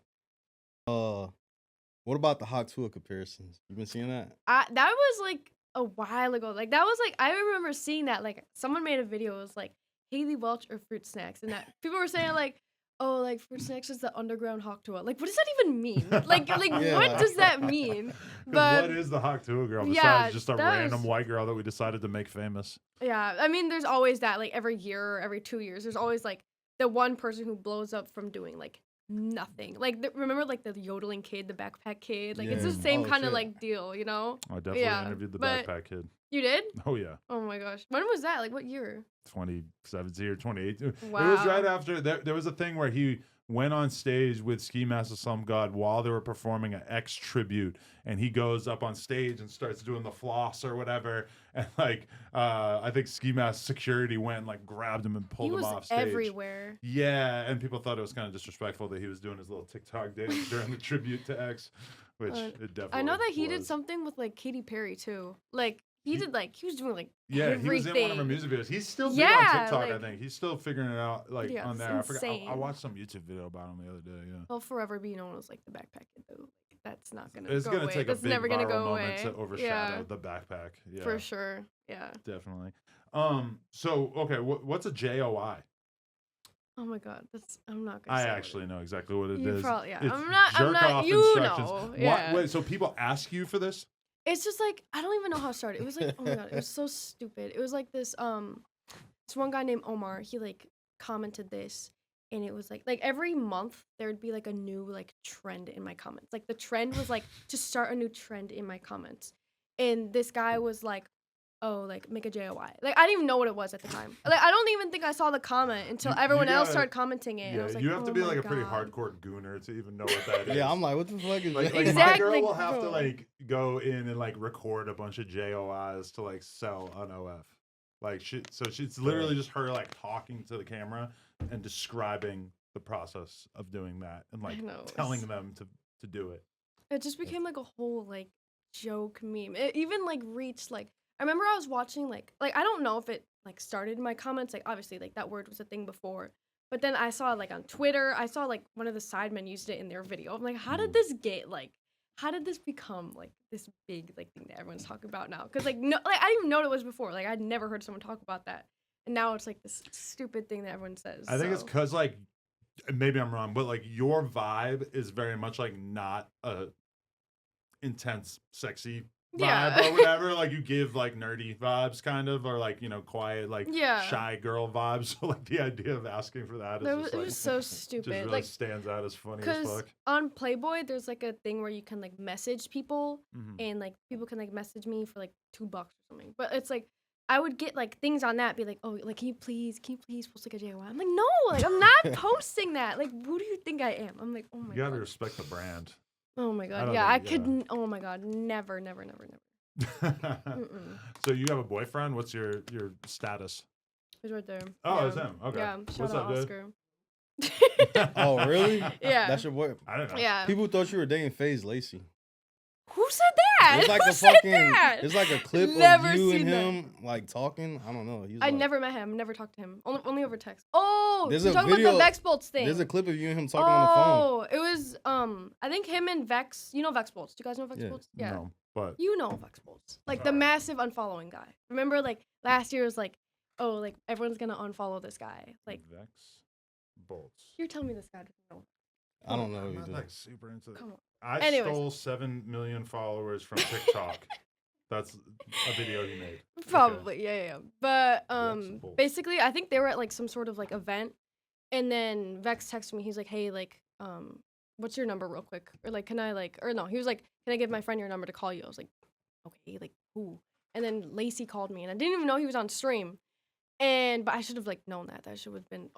What about the hot Tuah comparisons? You been seeing that? That was like a while ago. Like that was like I remember seeing that. Like someone made a video. It was like Haley Welch or Friutsnacks, and that people were saying like. Oh, like Friutsnacks is the underground Hawk Tuah. Like, what does that even mean? Like, what does that mean? But what is the Hawk Tuah girl besides just a random white girl that we decided to make famous? Yeah, I mean, there's always that. Like every year or every 2 years, there's always like the one person who blows up from doing like nothing. Like, remember like the yodeling kid, the backpack kid? Like, it's the same kind of like deal, you know? I definitely interviewed the backpack kid. You did? Oh yeah. Oh my gosh, when was that? Like, what year? 2017 or 2018. Wow. It was right after there was a thing where he went on stage with Ski Mask of Some God while they were performing an X tribute, and he goes up on stage and starts doing the floss or whatever, and like I think Ski Mask security went and like grabbed him and pulled him off stage. Everywhere. Yeah, and people thought it was kind of disrespectful that he was doing his little TikTok dance during the tribute to X, which it definitely. I know that he did something with like Katy Perry too, like. He was doing like everything. He was in one of her music videos. He's still big on TikTok, like, I think. He's still figuring it out on there. I forgot. I watched some YouTube video about him the other day, yeah. He'll forever be known as like the backpack kid though. Like, that's not gonna It's go gonna away. take That's a big never gonna viral go moment away. to overshadow the backpack. Yeah. For sure. Yeah. Definitely. So okay, what's a JOI? Oh my God, I'm not gonna. I actually know exactly what it is. Probably, yeah. It's I'm not. You instructions. know. Yeah. Wait, so people ask you for this? It's just like I don't even know how it started. It was like, oh my God, it was so stupid. It was like this one guy named Omar, he like commented this, and it was like every month there would be like a new like trend in my comments. Like the trend was like to start a new trend in my comments. And this guy was like, oh, like make a JOI. Like I didn't even know what it was at the time. Like I don't even think I saw the comment until everyone else started commenting it. Yeah, and I was like, you have to be like a pretty God. hardcore gooner to even know what that is. Yeah, I'm like, what the fuck is like, that? Exactly. My girl will have to like go in and like record a bunch of JOIs to like sell on OF. Like she's literally just her like talking to the camera and describing the process of doing that and like telling them to do it. It just became like a whole like joke meme. It even like reached like remember I was watching like I don't know if it like started in my comments. Like obviously like that word was a thing before, but then I saw like on Twitter, I saw like one of the sidemen used it in their video. I'm like, how did this get like? How did this become like this big like thing that everyone's talking about now? Because like no, like I didn't even know what it was before. Like I'd never heard someone talk about that, and now it's like this stupid thing that everyone says. I think it's because like maybe I'm wrong, but like your vibe is very much like not a intense, sexy vibe or whatever. Like you give like nerdy vibes kind of, or like, you know, quiet, like shy girl vibes. So like the idea of asking for that is just, it like, was so stupid. Just really like, stands out as funny as fuck. On Playboy, there's like a thing where you can like message people and like people can like message me for like $2 or something. But it's like I would get like things on that, be like, oh, like can you please post like a JY? I'm like, no, like I'm not posting that. Like, who do you think I am? I'm like, oh my god. You gotta respect the brand. Oh my god. Yeah, I could. Oh my god, never. So you have a boyfriend? What's your status? He's right there. Oh, it's him. Okay. Yeah. What's up, Oscar? Oh, really? Yeah. That's your boy. I don't know. Yeah. People thought you were dating FaZe Lacey. Who said that? It's like Who a said fucking. that? It's like a clip Never of you and seen him like talking. I don't know. I never met him. Never talked to him. Only over text. Oh, There's you're a talking video, about the Vex Bolts thing. There's a clip of you and him talking on the phone. Oh, it was I think him and Vex. You know Vex Bolts. Do you guys know Vex Bolts? Yeah. No, but you know Vex Bolts. Like the massive unfollowing guy. Remember, like last year was like, oh, like everyone's gonna unfollow this guy. Like Vex Bolts. You're telling me this guy doesn't know. I don't know. I'm not like super into it. Come on. I stole 7 million followers from TikTok. That's a video he made. Probably, yeah. But basically, I think they were at like some sort of like event, and then Vex texted me. He's like, "Hey, like, what's your number, real quick?" Or like, "Can I like?" Or no, he was like, "Can I give my friend your number to call you?" I was like, "Okay, like who?" And then Lacey called me, and I didn't even know he was on stream, but I should have like known that. That should have been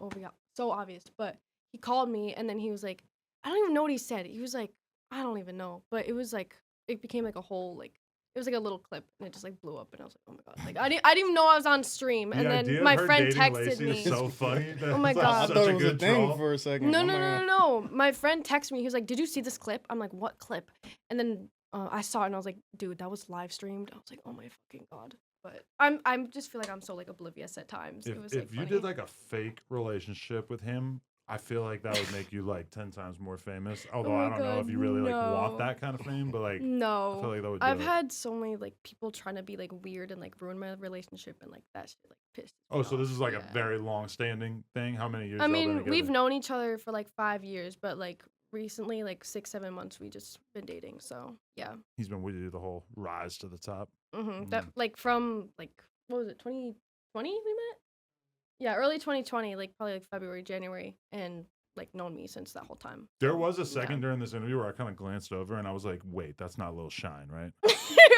so obvious. But he called me, and then he was like, I don't even know what he said. He was like, I don't even know. But it was like, it became like a whole, like, it was like a little clip, and it just like blew up, and I was like, oh my god. Like, I didn't even know I was on stream, and then my friend texted me. Is so funny. Oh my god. I thought it was a thing for a second. No. My friend texted me. He was like, did you see this clip? I'm like, what clip? And then I saw it, and I was like, dude, that was live streamed. I was like, oh my fucking god. But I'm just feel like I'm so like oblivious at times. It was like if you did like a fake relationship with him, I feel like that would make you like 10 times more famous. Although I don't know if you really like want that kind of fame, but like no, I feel like that would. I've had so many like people trying to be like weird and like ruin my relationship, and like that shit like pissed. Oh, so this is like a very long-standing thing. How many years? I mean, we've known each other for like 5 years, but like recently, like 6-7 months, we just been dating. So yeah. He's been with you the whole rise to the top. That like from like what was it, 2020 we met? Yeah, early 2020, like probably like February, January, and like known me since that whole time. There was a second during this interview where I kind of glanced over and I was like, wait, that's not Lil Shine, right?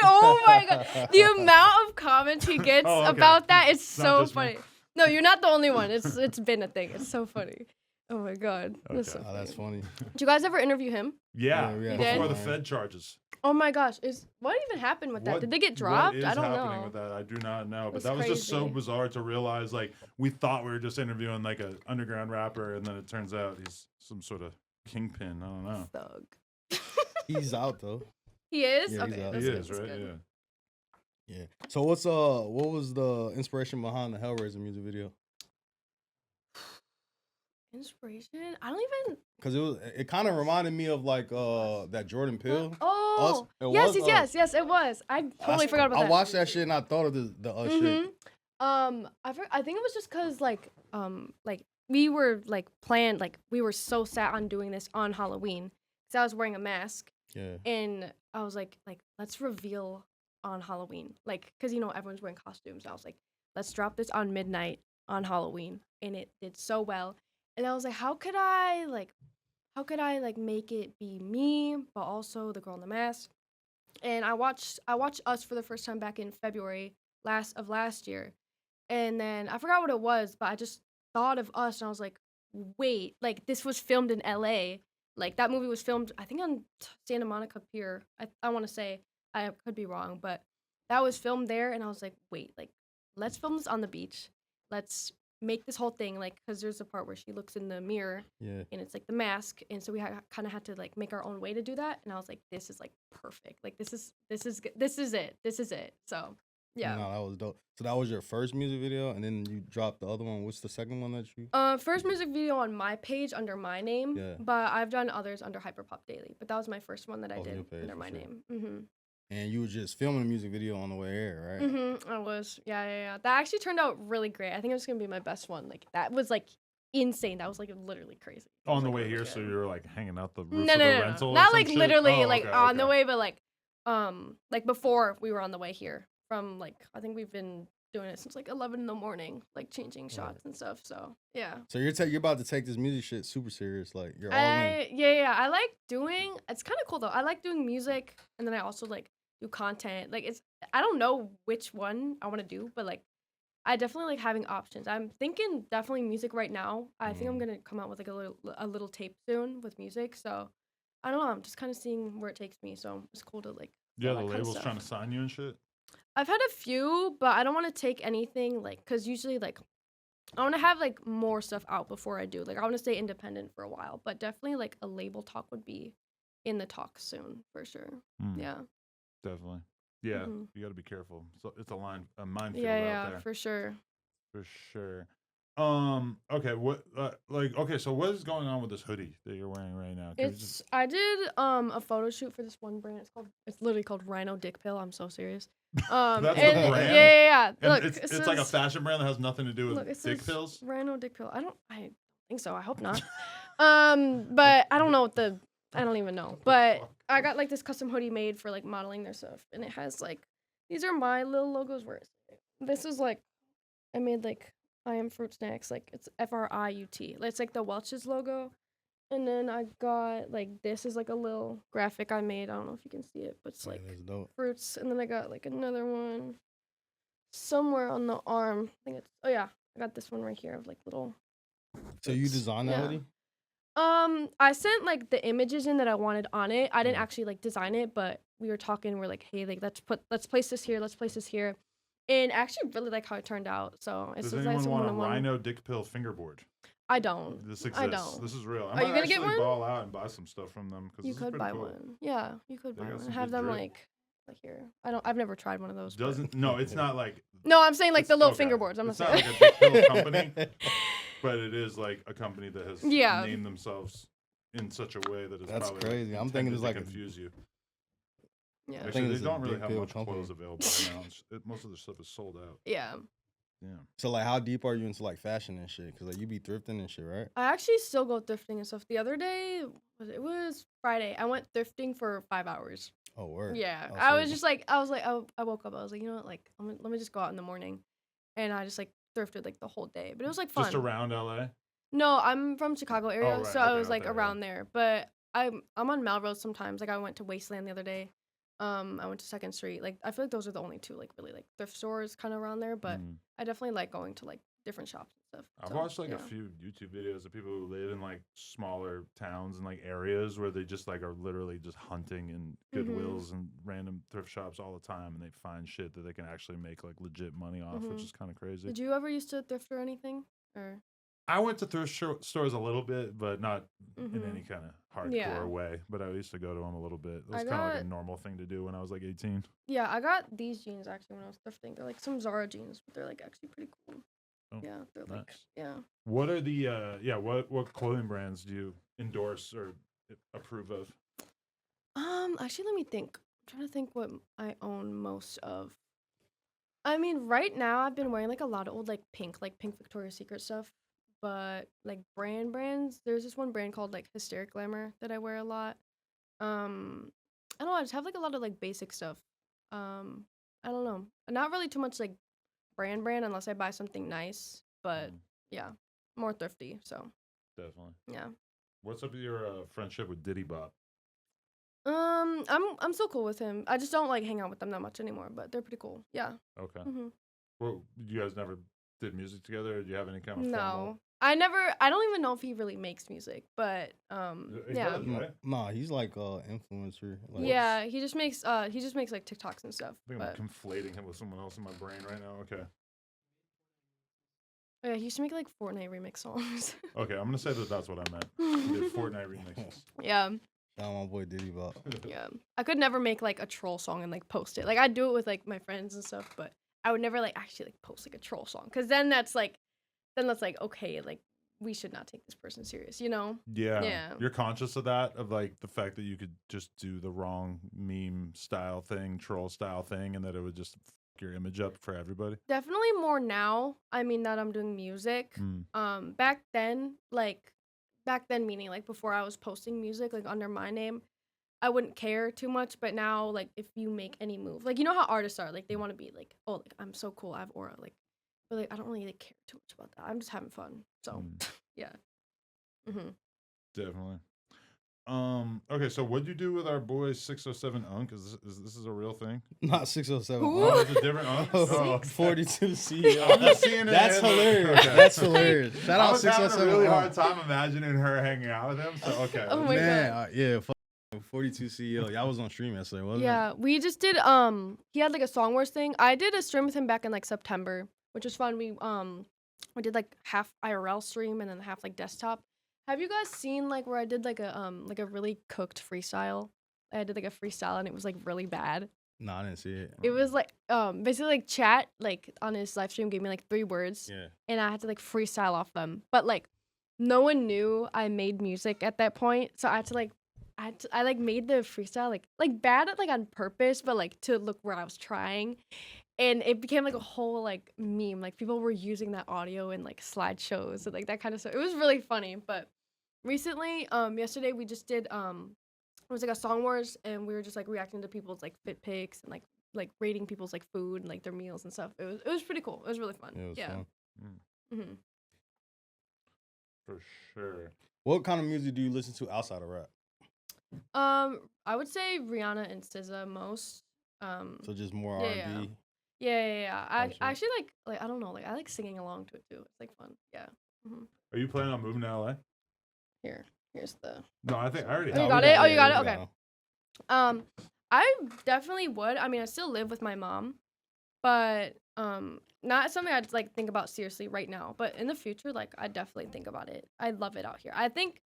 Oh my god. The amount of comments he gets about that is so funny. Me. No, you're not the only one. It's been a thing. It's so funny. Oh my god. Okay. That's funny. Did you guys ever interview him? Yeah, before the Fed charges. Oh my gosh! What even happened with that? Did they get dropped? I don't know. What is happening with that? I do not know. But that was just so bizarre to realize. Like we thought we were just interviewing like an underground rapper, and then it turns out he's some sort of kingpin. I don't know. Thug. He's out though. He is. Yeah, okay, he is right. Yeah. So what was the inspiration behind the Hellraiser music video? Inspiration? I don't even. Because it kind of reminded me of like that Jordan Peele. Oh, yes, it was. I totally forgot about that. I watched that shit and I thought of the shit. I think it was just because like we were like planned, like we were so set on doing this on Halloween because I was wearing a mask. Yeah. And I was like let's reveal on Halloween, like because you know everyone's wearing costumes. And I was like, let's drop this on midnight on Halloween, and it did so well. And I was like, how could I make it be me, but also the girl in the mask? And I watched Us for the first time back in February last year. And then I forgot what it was, but I just thought of Us, and I was like, wait, like this was filmed in LA. Like that movie was filmed, I think, on Santa Monica Pier. I want to say, I could be wrong, but that was filmed there. And I was like, wait, like let's film this on the beach. Let's make this whole thing, like, because there's a part where she looks in the mirror, and it's like the mask, and so we kind of had to like make our own way to do that. And I was like, this is like perfect, like this is it. So Yeah. No, that was dope. So that was your first music video, and then you dropped the other one. What's the second one that you? First music video on my page under my name. Yeah. But I've done others under Hyperpop Daily. But that was my first one that I did page, under my name. And you were just filming a music video on the way here, right? I was. Yeah. That actually turned out really great. I think it was gonna be my best one. Like that was like insane. That was like literally crazy. On the way really here, good. so you were like hanging out the roof No, of the rental? not like shit? literally Oh, like okay, on the way, but like before we were on the way here from like I think we've been doing it since like 11 in the morning, like changing shots and stuff. So yeah. So you're about to take this music shit super serious, like you're all in. Yeah. I like doing. It's kind of cool though. I like doing music, and then I also like do content. Like I don't know which one I want to do, but like I definitely like having options. I'm thinking definitely music right now. I think I'm gonna come out with like a little tape soon with music. So I don't know. I'm just kind of seeing where it takes me. So it's cool to like. Yeah, the label's trying to sign you and shit. I've had a few, but I don't want to take anything like because usually like I want to have like more stuff out before I do. Like I want to stay independent for a while, but definitely like a label talk would be in the talks soon for sure. Yeah. Definitely. Yeah, you got to be careful. So it's a minefield out there. For sure. For sure. Okay, so what is going on with this hoodie that you're wearing right now? I did a photo shoot for this one brand. It's literally called Rhino Dick Pill. I'm so serious. That's the brand? Yeah. And Look, it's like a fashion brand that has nothing to do with dick pills? Rhino Dick Pill. I think so. I hope not. But I don't know I don't even know. But I got like this custom hoodie made for like modeling their stuff, and it has like these are my little logos. This is like I made like I am Fruitsnacks, like it's FRIUT. It's like the Welch's logo. And then I got like this is like a little graphic I made. I don't know if you can see it, but it's like fruits. And then I got like another one somewhere on the arm. I think I got this one right here of like little. So you designed that hoodie? I sent like the images in that I wanted on it. I didn't actually like design it, but we were talking. We're like, hey, like let's place this here. Let's place this here. And I actually really like how it turned out. So it's Does anyone want a Rhino Dick Pill fingerboard? I don't. This exists. I don't. This is real. Are you gonna get one? Ball out and buy some stuff from them. You could buy one. Yeah, you could buy one. Have them like here. I've never tried one of those. No, it's not like. No, I'm saying like the little fingerboards. I'm not saying. It's not like a Dick Pill company, but it is like a company that has named themselves in such a way that is that's probably crazy. I'm thinking it's like confuse you. Yeah, actually, they don't really have much clothes available right now. Most of their stuff is sold out. Yeah. Yeah. So like, how deep are you into like fashion and shit? Cause like you be thrifting and shit, right? I actually still go thrifting and stuff. The other day, it was Friday. I went thrifting for 5 hours. Oh, word. Yeah. I woke up. I was like, you know what? Like, let me just go out in the morning, and I just like thrifted like the whole day. But it was like fun. Just around LA? No, I'm from Chicago area, right. so I was like around there. But I'm on Melrose sometimes. Like I went to Wasteland the other day. I went to 2nd Street. Like I feel like those are the only two like really like thrift stores kind of around there. But I definitely like going to like different shops and stuff. I've watched like a few YouTube videos of people who live in like smaller towns and like areas where they just like are literally just hunting in Goodwills and random thrift shops all the time, and they find shit that they can actually make like legit money off, which is kind of crazy. Did you ever used to thrift or anything? Or I went to thrift stores a little bit, but not in any kind of hardcore way. But I used to go to them a little bit. It was kind of like a normal thing to do when I was like 18. Yeah, I got these jeans actually when I was thrifting. They're like some Zara jeans, but they're like actually pretty cool. Oh, yeah, they're nice. What are the what clothing brands do you endorse or approve of? Actually, let me think. I'm trying to think what I own most of. I mean, right now I've been wearing like a lot of old like pink Victoria's Secret stuff. But like brands, there's this one brand called like Hysteric Glamour that I wear a lot. I don't know, I just have like a lot of like basic stuff. I don't know, not really too much like brand unless I buy something nice. But yeah, more thrifty. So definitely. Yeah. What's up with your friendship with Diddy Bop? I'm still cool with him. I just don't like hang out with them that much anymore. But they're pretty cool. Yeah. Okay. Well, you guys never did music together? Or do you have any kind of No. I don't even know if he really makes music, but yeah. Does, right? Nah, he's like influencer. Like, yeah, he just makes like TikToks and stuff. I think I'm conflating him with someone else in my brain right now. Okay. Yeah, he used to make like Fortnite remix songs. Okay, I'm gonna say that's what I meant. He did Fortnite remixes. Yeah. Shout out my boy Diddy Bop. Yeah, I could never make like a troll song and like post it. Like I'd do it with like my friends and stuff, but I would never like actually like post like a troll song, because then that's like okay, like we should not take this person serious, you know? Yeah. You're conscious of that, of like the fact that you could just do the wrong meme style thing, troll style thing, and that it would just fuck your image up for everybody. Definitely more now. I mean, that I'm doing music. Back then meaning like before I was posting music like under my name, I wouldn't care too much. But now, like, if you make any move, like, you know how artists are, like, they want to be like, oh, like, I'm so cool, I have aura, like, but like I don't really like, care too much about that. I'm just having fun. So yeah. Definitely. Okay, so what'd you do with our boy 607 Unk? Is this is a real thing? Not 607 Who? Unk. Oh, it's a different Unk. Oh. 42 CEO. I'm just seeing it. That's hilarious. Okay. That's hilarious. Shout out 607 I was having a really hard time imagining her hanging out with him. So okay. Oh my god. Yeah. 42 CEO. Y'all was on stream yesterday, wasn't it? Yeah, we just did. He had like a Song Wars thing. I did a stream with him back in like September, which was fun. We did like half IRL stream and then half like desktop. Have you guys seen like where I did like a really cooked freestyle? I did like a freestyle and it was like really bad. No, I didn't see it. It was like basically like chat like on his live stream gave me like 3 words. Yeah. And I had to like freestyle off them. But like no one knew I made music at that point. So I had to like I like made the freestyle like bad at like on purpose, but like to look where I was trying. And it became like a whole like meme. Like people were using that audio in like slideshows and like that kind of stuff. It was really funny. But recently, yesterday we just did it was like a Song Wars, and we were just like reacting to people's like fit pics and like rating people's like food and like their meals and stuff. It was pretty cool. It was really fun. It was fun. Mm-hmm. For sure. What kind of music do you listen to outside of rap? I would say Rihanna and SZA most. So just more R&B. Yeah. I actually like I don't know, like I like singing along to it too. It's like fun. Yeah. Are you planning on moving to LA? Here's the. No, I think I already. Oh, you got it. Oh, you got it. Okay. I definitely would. I mean, I still live with my mom, but not something I'd like think about seriously right now. But in the future, like I definitely think about it. I love it out here. I think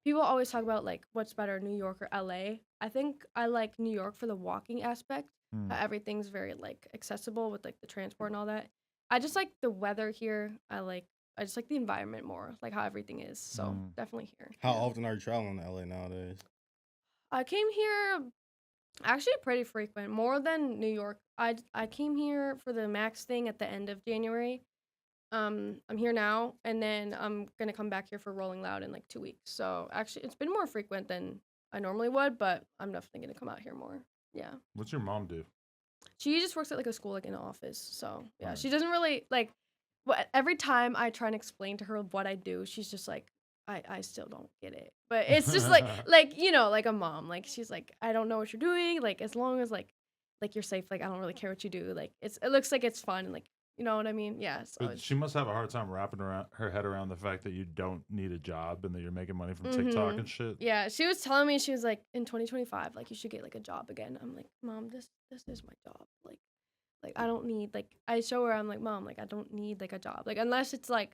people always talk about like what's better, New York or LA. I think I like New York for the walking aspect. Everything's very like accessible with like the transport and all that. I just like the weather here. I just like the environment more, like how everything is. So definitely here. How often are you traveling to LA nowadays? I came here actually pretty frequent, more than New York. I came here for the Max thing at the end of January. I'm here now, and then I'm gonna come back here for Rolling Loud in like 2 weeks. So actually, it's been more frequent than I normally would, but I'm definitely gonna come out here more. Yeah. What's your mom do? She just works at like a school, like in an office. So yeah, she doesn't really like. Every time I try and explain to her what I do, she's just like, I still don't get it. But it's just like you know, like a mom. Like she's like, I don't know what you're doing. Like as long as like you're safe. Like I don't really care what you do. Like it looks like it's fun. Like you know what I mean? Yeah. So she must have a hard time wrapping her head around the fact that you don't need a job and that you're making money from TikTok and shit. Yeah, she was telling me, she was like, in 2025, like you should get like a job again. I'm like, Mom, this is my job. Like I don't need, like, I show her, I'm like, Mom, like I don't need like a job. Like unless it's like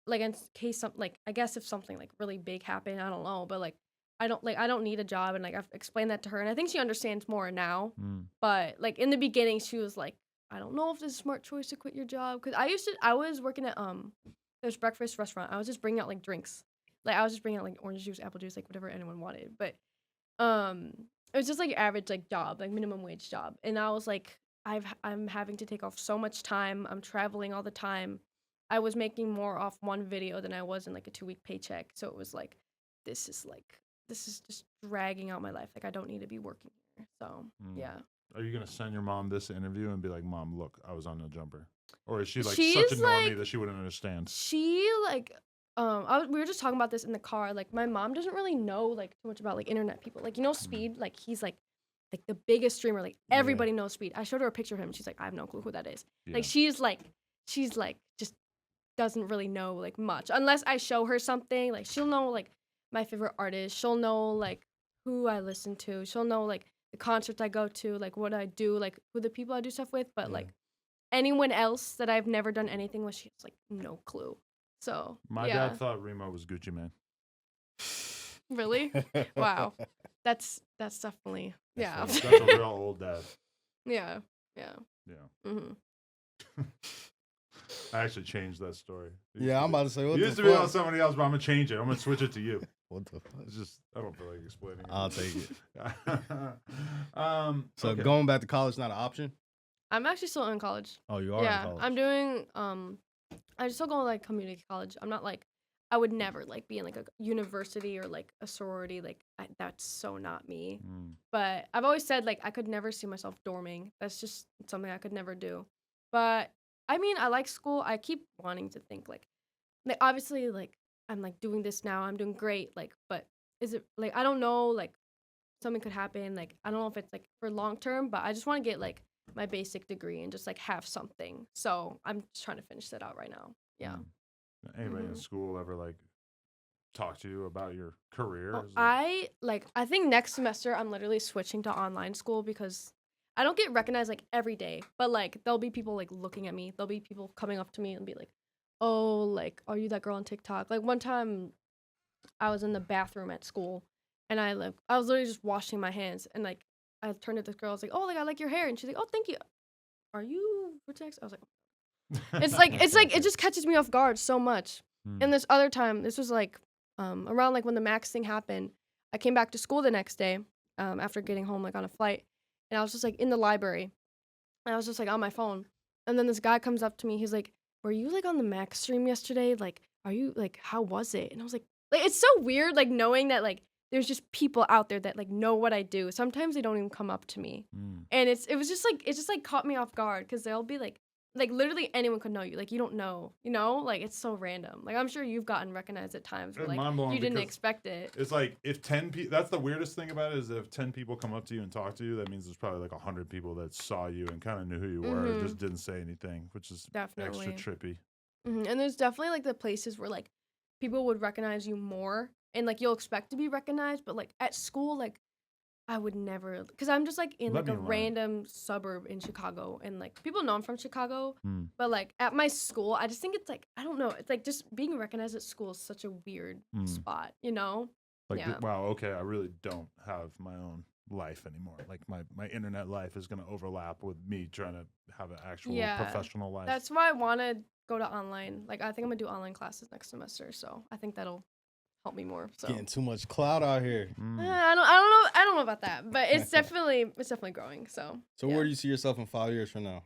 in case some, like I guess if something like really big happened, I don't know, but like I don't need a job. And like I've explained that to her, and I think she understands more now. But like in the beginning, she was like, I don't know if this is a smart choice to quit your job, because I was working at there's breakfast restaurant. I was just bringing out like drinks, like I was just bringing out like orange juice, apple juice, like whatever anyone wanted. But it was just like average like job, like minimum wage job. And I was like, I'm having to take off so much time. I'm traveling all the time. I was making more off one video than I was in like a 2-week paycheck. So it was like, this is just dragging out my life. Like I don't need to be working here. So yeah. Are you gonna send your mom this interview and be like, Mom, look, I was on No Jumper? Or is she like such a normie that she wouldn't understand? She like we were just talking about this in the car. Like my mom doesn't really know like too much about like internet people. Like you know Speed, like he's like the biggest streamer. Like everybody knows Speed. I showed her a picture of him. She's like, I have no clue who that is. Yeah. Like she's like just doesn't really know like much unless I show her something. Like she'll know like my favorite artist. She'll know like who I listen to. She'll know like the concerts I go to, like what I do, like who the people I do stuff with. But like anyone else that I've never done anything with, she has like no clue. So my dad thought Remo was Gucci Mane. Really? Wow. That's definitely that's a real old dad. Yeah. Mm-hmm. I actually changed that story. Yeah, I'm about to say, what it the used to be fuck? on somebody else, but I'm gonna change it. I'm gonna switch it to you. What the fuck? It's just I don't feel like explaining it. I'll take it. So okay. going back to college is not an option? I'm actually still in college. Oh, you are in college? I'm doing I still go like community college. I'm not like I would never like be in like a university or like a sorority. Like that's so not me. But I've always said like I could never see myself dorming. That's just something I could never do. But I mean, I like school. I keep wanting to think like obviously like I'm like doing this now. I'm doing great. Like, but is it like I don't know like something could happen. Like I don't know if it's like for long term, but I just want to get like my basic degree and just like have something. So I'm just trying to finish that out right now. Yeah. Anybody in school ever like talk to you about your career? I think next semester I'm literally switching to online school because I don't get recognized like every day, but like there'll be people like looking at me. There'll be people coming up to me and be like, "Oh, like are you that girl on TikTok?" Like one time I was in the bathroom at school and I was literally just washing my hands and like I turned to this girl. I was like, "Oh, like I like your hair," and she's like, "Oh, thank you. Are you Friutsnacks?" I was like, it's like it just catches me off guard so much. And this other time, this was like around like when the Max thing happened. I came back to school the next day after getting home like on a flight, and I was just like in the library, and I was just like on my phone, and then this guy comes up to me. He's like, "Were you like on the Max stream yesterday? Like, are you like how was it?" And I was like it's so weird like knowing that like there's just people out there that like know what I do. Sometimes they don't even come up to me, and it just caught me off guard because they'll be like literally anyone could know you. Like you don't know, you know, like it's so random. Like I'm sure you've gotten recognized at times, but like you didn't expect it. It's like if 10 people. That's the weirdest thing about it is if 10 people come up to you and talk to you, that means there's probably like 100 people that saw you and kind of knew who you were, and just didn't say anything, which is definitely extra trippy. And there's definitely like the places where like people would recognize you more, and like you'll expect to be recognized, but like at school, like I would never, because I'm just like in like a random suburb in Chicago, and like people know I'm from Chicago, but like at my school, I just think it's like I don't know, it's like just being recognized at school is such a weird spot, you know? Like wow, okay, I really don't have my own life anymore. Like my internet life is going to overlap with me trying to have an actual professional life. That's why I want to go to online. Like I think I'm gonna do online classes next semester, so I think that'll help me more. So getting too much clout out here. I don't know about that, but it's definitely growing. So where do you see yourself in 5 years from now?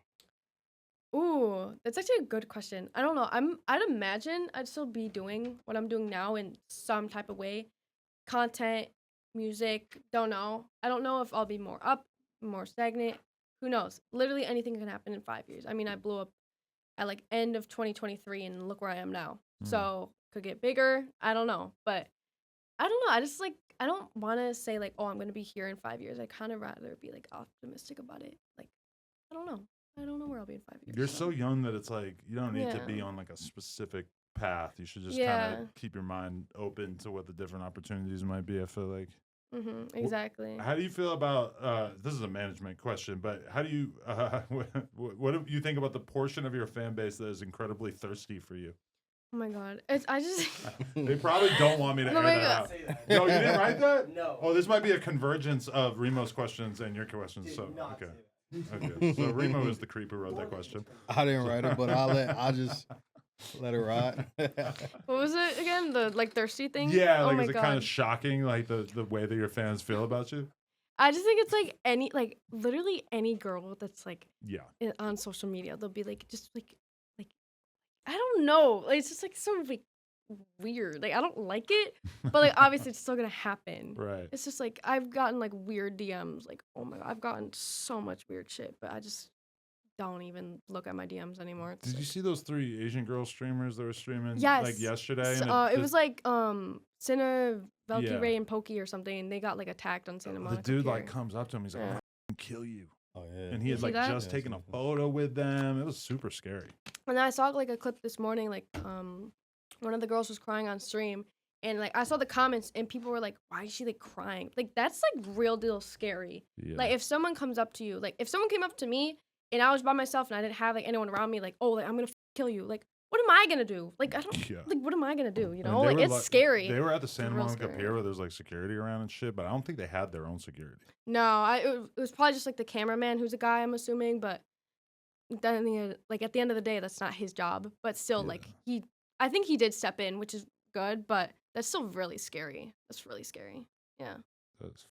Ooh, that's actually a good question. I don't know. I'd imagine I'd still be doing what I'm doing now in some type of way. Content, music, don't know. I don't know if I'll be more up, more stagnant. Who knows? Literally anything can happen in 5 years. I mean, I blew up at like end of 2023 and look where I am now. So could get bigger. I don't know, but I don't know. I just like I don't want to say like, oh, I'm gonna be here in 5 years. I kind of rather be like optimistic about it. Like I don't know where I'll be in 5 years. You're so young that it's like you don't need to be on like a specific path. You should just kind of keep your mind open to what the different opportunities might be. I feel like. Exactly. How do you feel about this is a management question, but how do you what do you think about the portion of your fan base that is incredibly thirsty for you? Oh my god. I just They probably don't want me to air that out. No, you didn't write that? No. Oh, this might be a convergence of Remo's questions and your questions. So okay. Okay. So Remo is the creep who wrote that question. I didn't write it, but I'll just let it ride. What was it again? The like thirsty thing? Yeah, like is it kind of shocking, like the way that your fans feel about you? I just think it's like literally any girl that's like on social media, they'll be like just like I don't know. Like, it's just like so like weird. Like I don't like it, but like obviously it's still gonna happen. Right. It's just like I've gotten like weird DMs. Like oh my god, I've gotten so much weird shit, but I just don't even look at my DMs anymore. It's Did you see those 3 Asian girl streamers that were streaming like yesterday? So, it was like Cinna, Valkyrie, and Pokey or something, and they got like attacked on Santa Monica. The dude like comes up to him, he's like, "I'm gonna kill you." Oh yeah. And he had like just taken a photo with them. It was super scary. And then I saw like a clip this morning, like one of the girls was crying on stream, and like I saw the comments and people were like, "Why is she like crying?" Like that's like real deal scary. Yeah. Like if someone comes up to you, like if someone came up to me and I was by myself and I didn't have like anyone around me, like, oh, like, I'm gonna kill you. Like, what am I gonna do? Like, I don't. Like, what am I gonna do? You know, like it's scary. They were at the Santa Monica Pier where there's like security around and shit, but I don't think they had their own security. No, it was probably just like the cameraman who's a guy, I'm assuming, but then like at the end of the day, that's not his job. But still, like I think he did step in, which is good. But that's still really scary. That's really scary. Yeah. That's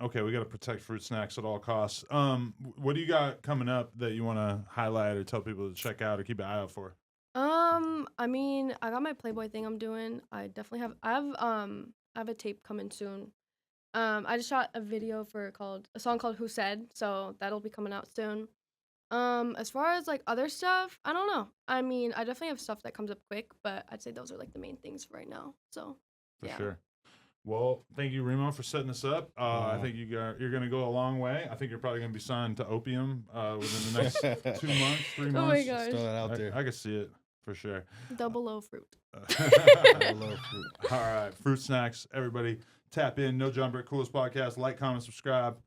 okay, we got to protect Fruitsnacks at all costs. What do you got coming up that you want to highlight or tell people to check out or keep an eye out for? I mean, I got my Playboy thing I'm doing. I definitely have. I have a tape coming soon. I just shot a video for a song called Who Said, so that'll be coming out soon. As far as like other stuff, I don't know. I mean, I definitely have stuff that comes up quick, but I'd say those are like the main things right now. So, for sure. Well, thank you, Remo, for setting us up. I think you're going to go a long way. I think you're probably going to be signed to Opium within the next 2 months, 3 months. Oh my gosh. Just throw that out there. I can see it for sure. Double O fruit. Double O fruit. All right, Fruitsnacks, everybody, tap in. No John Brick, coolest podcast. Like, comment, subscribe.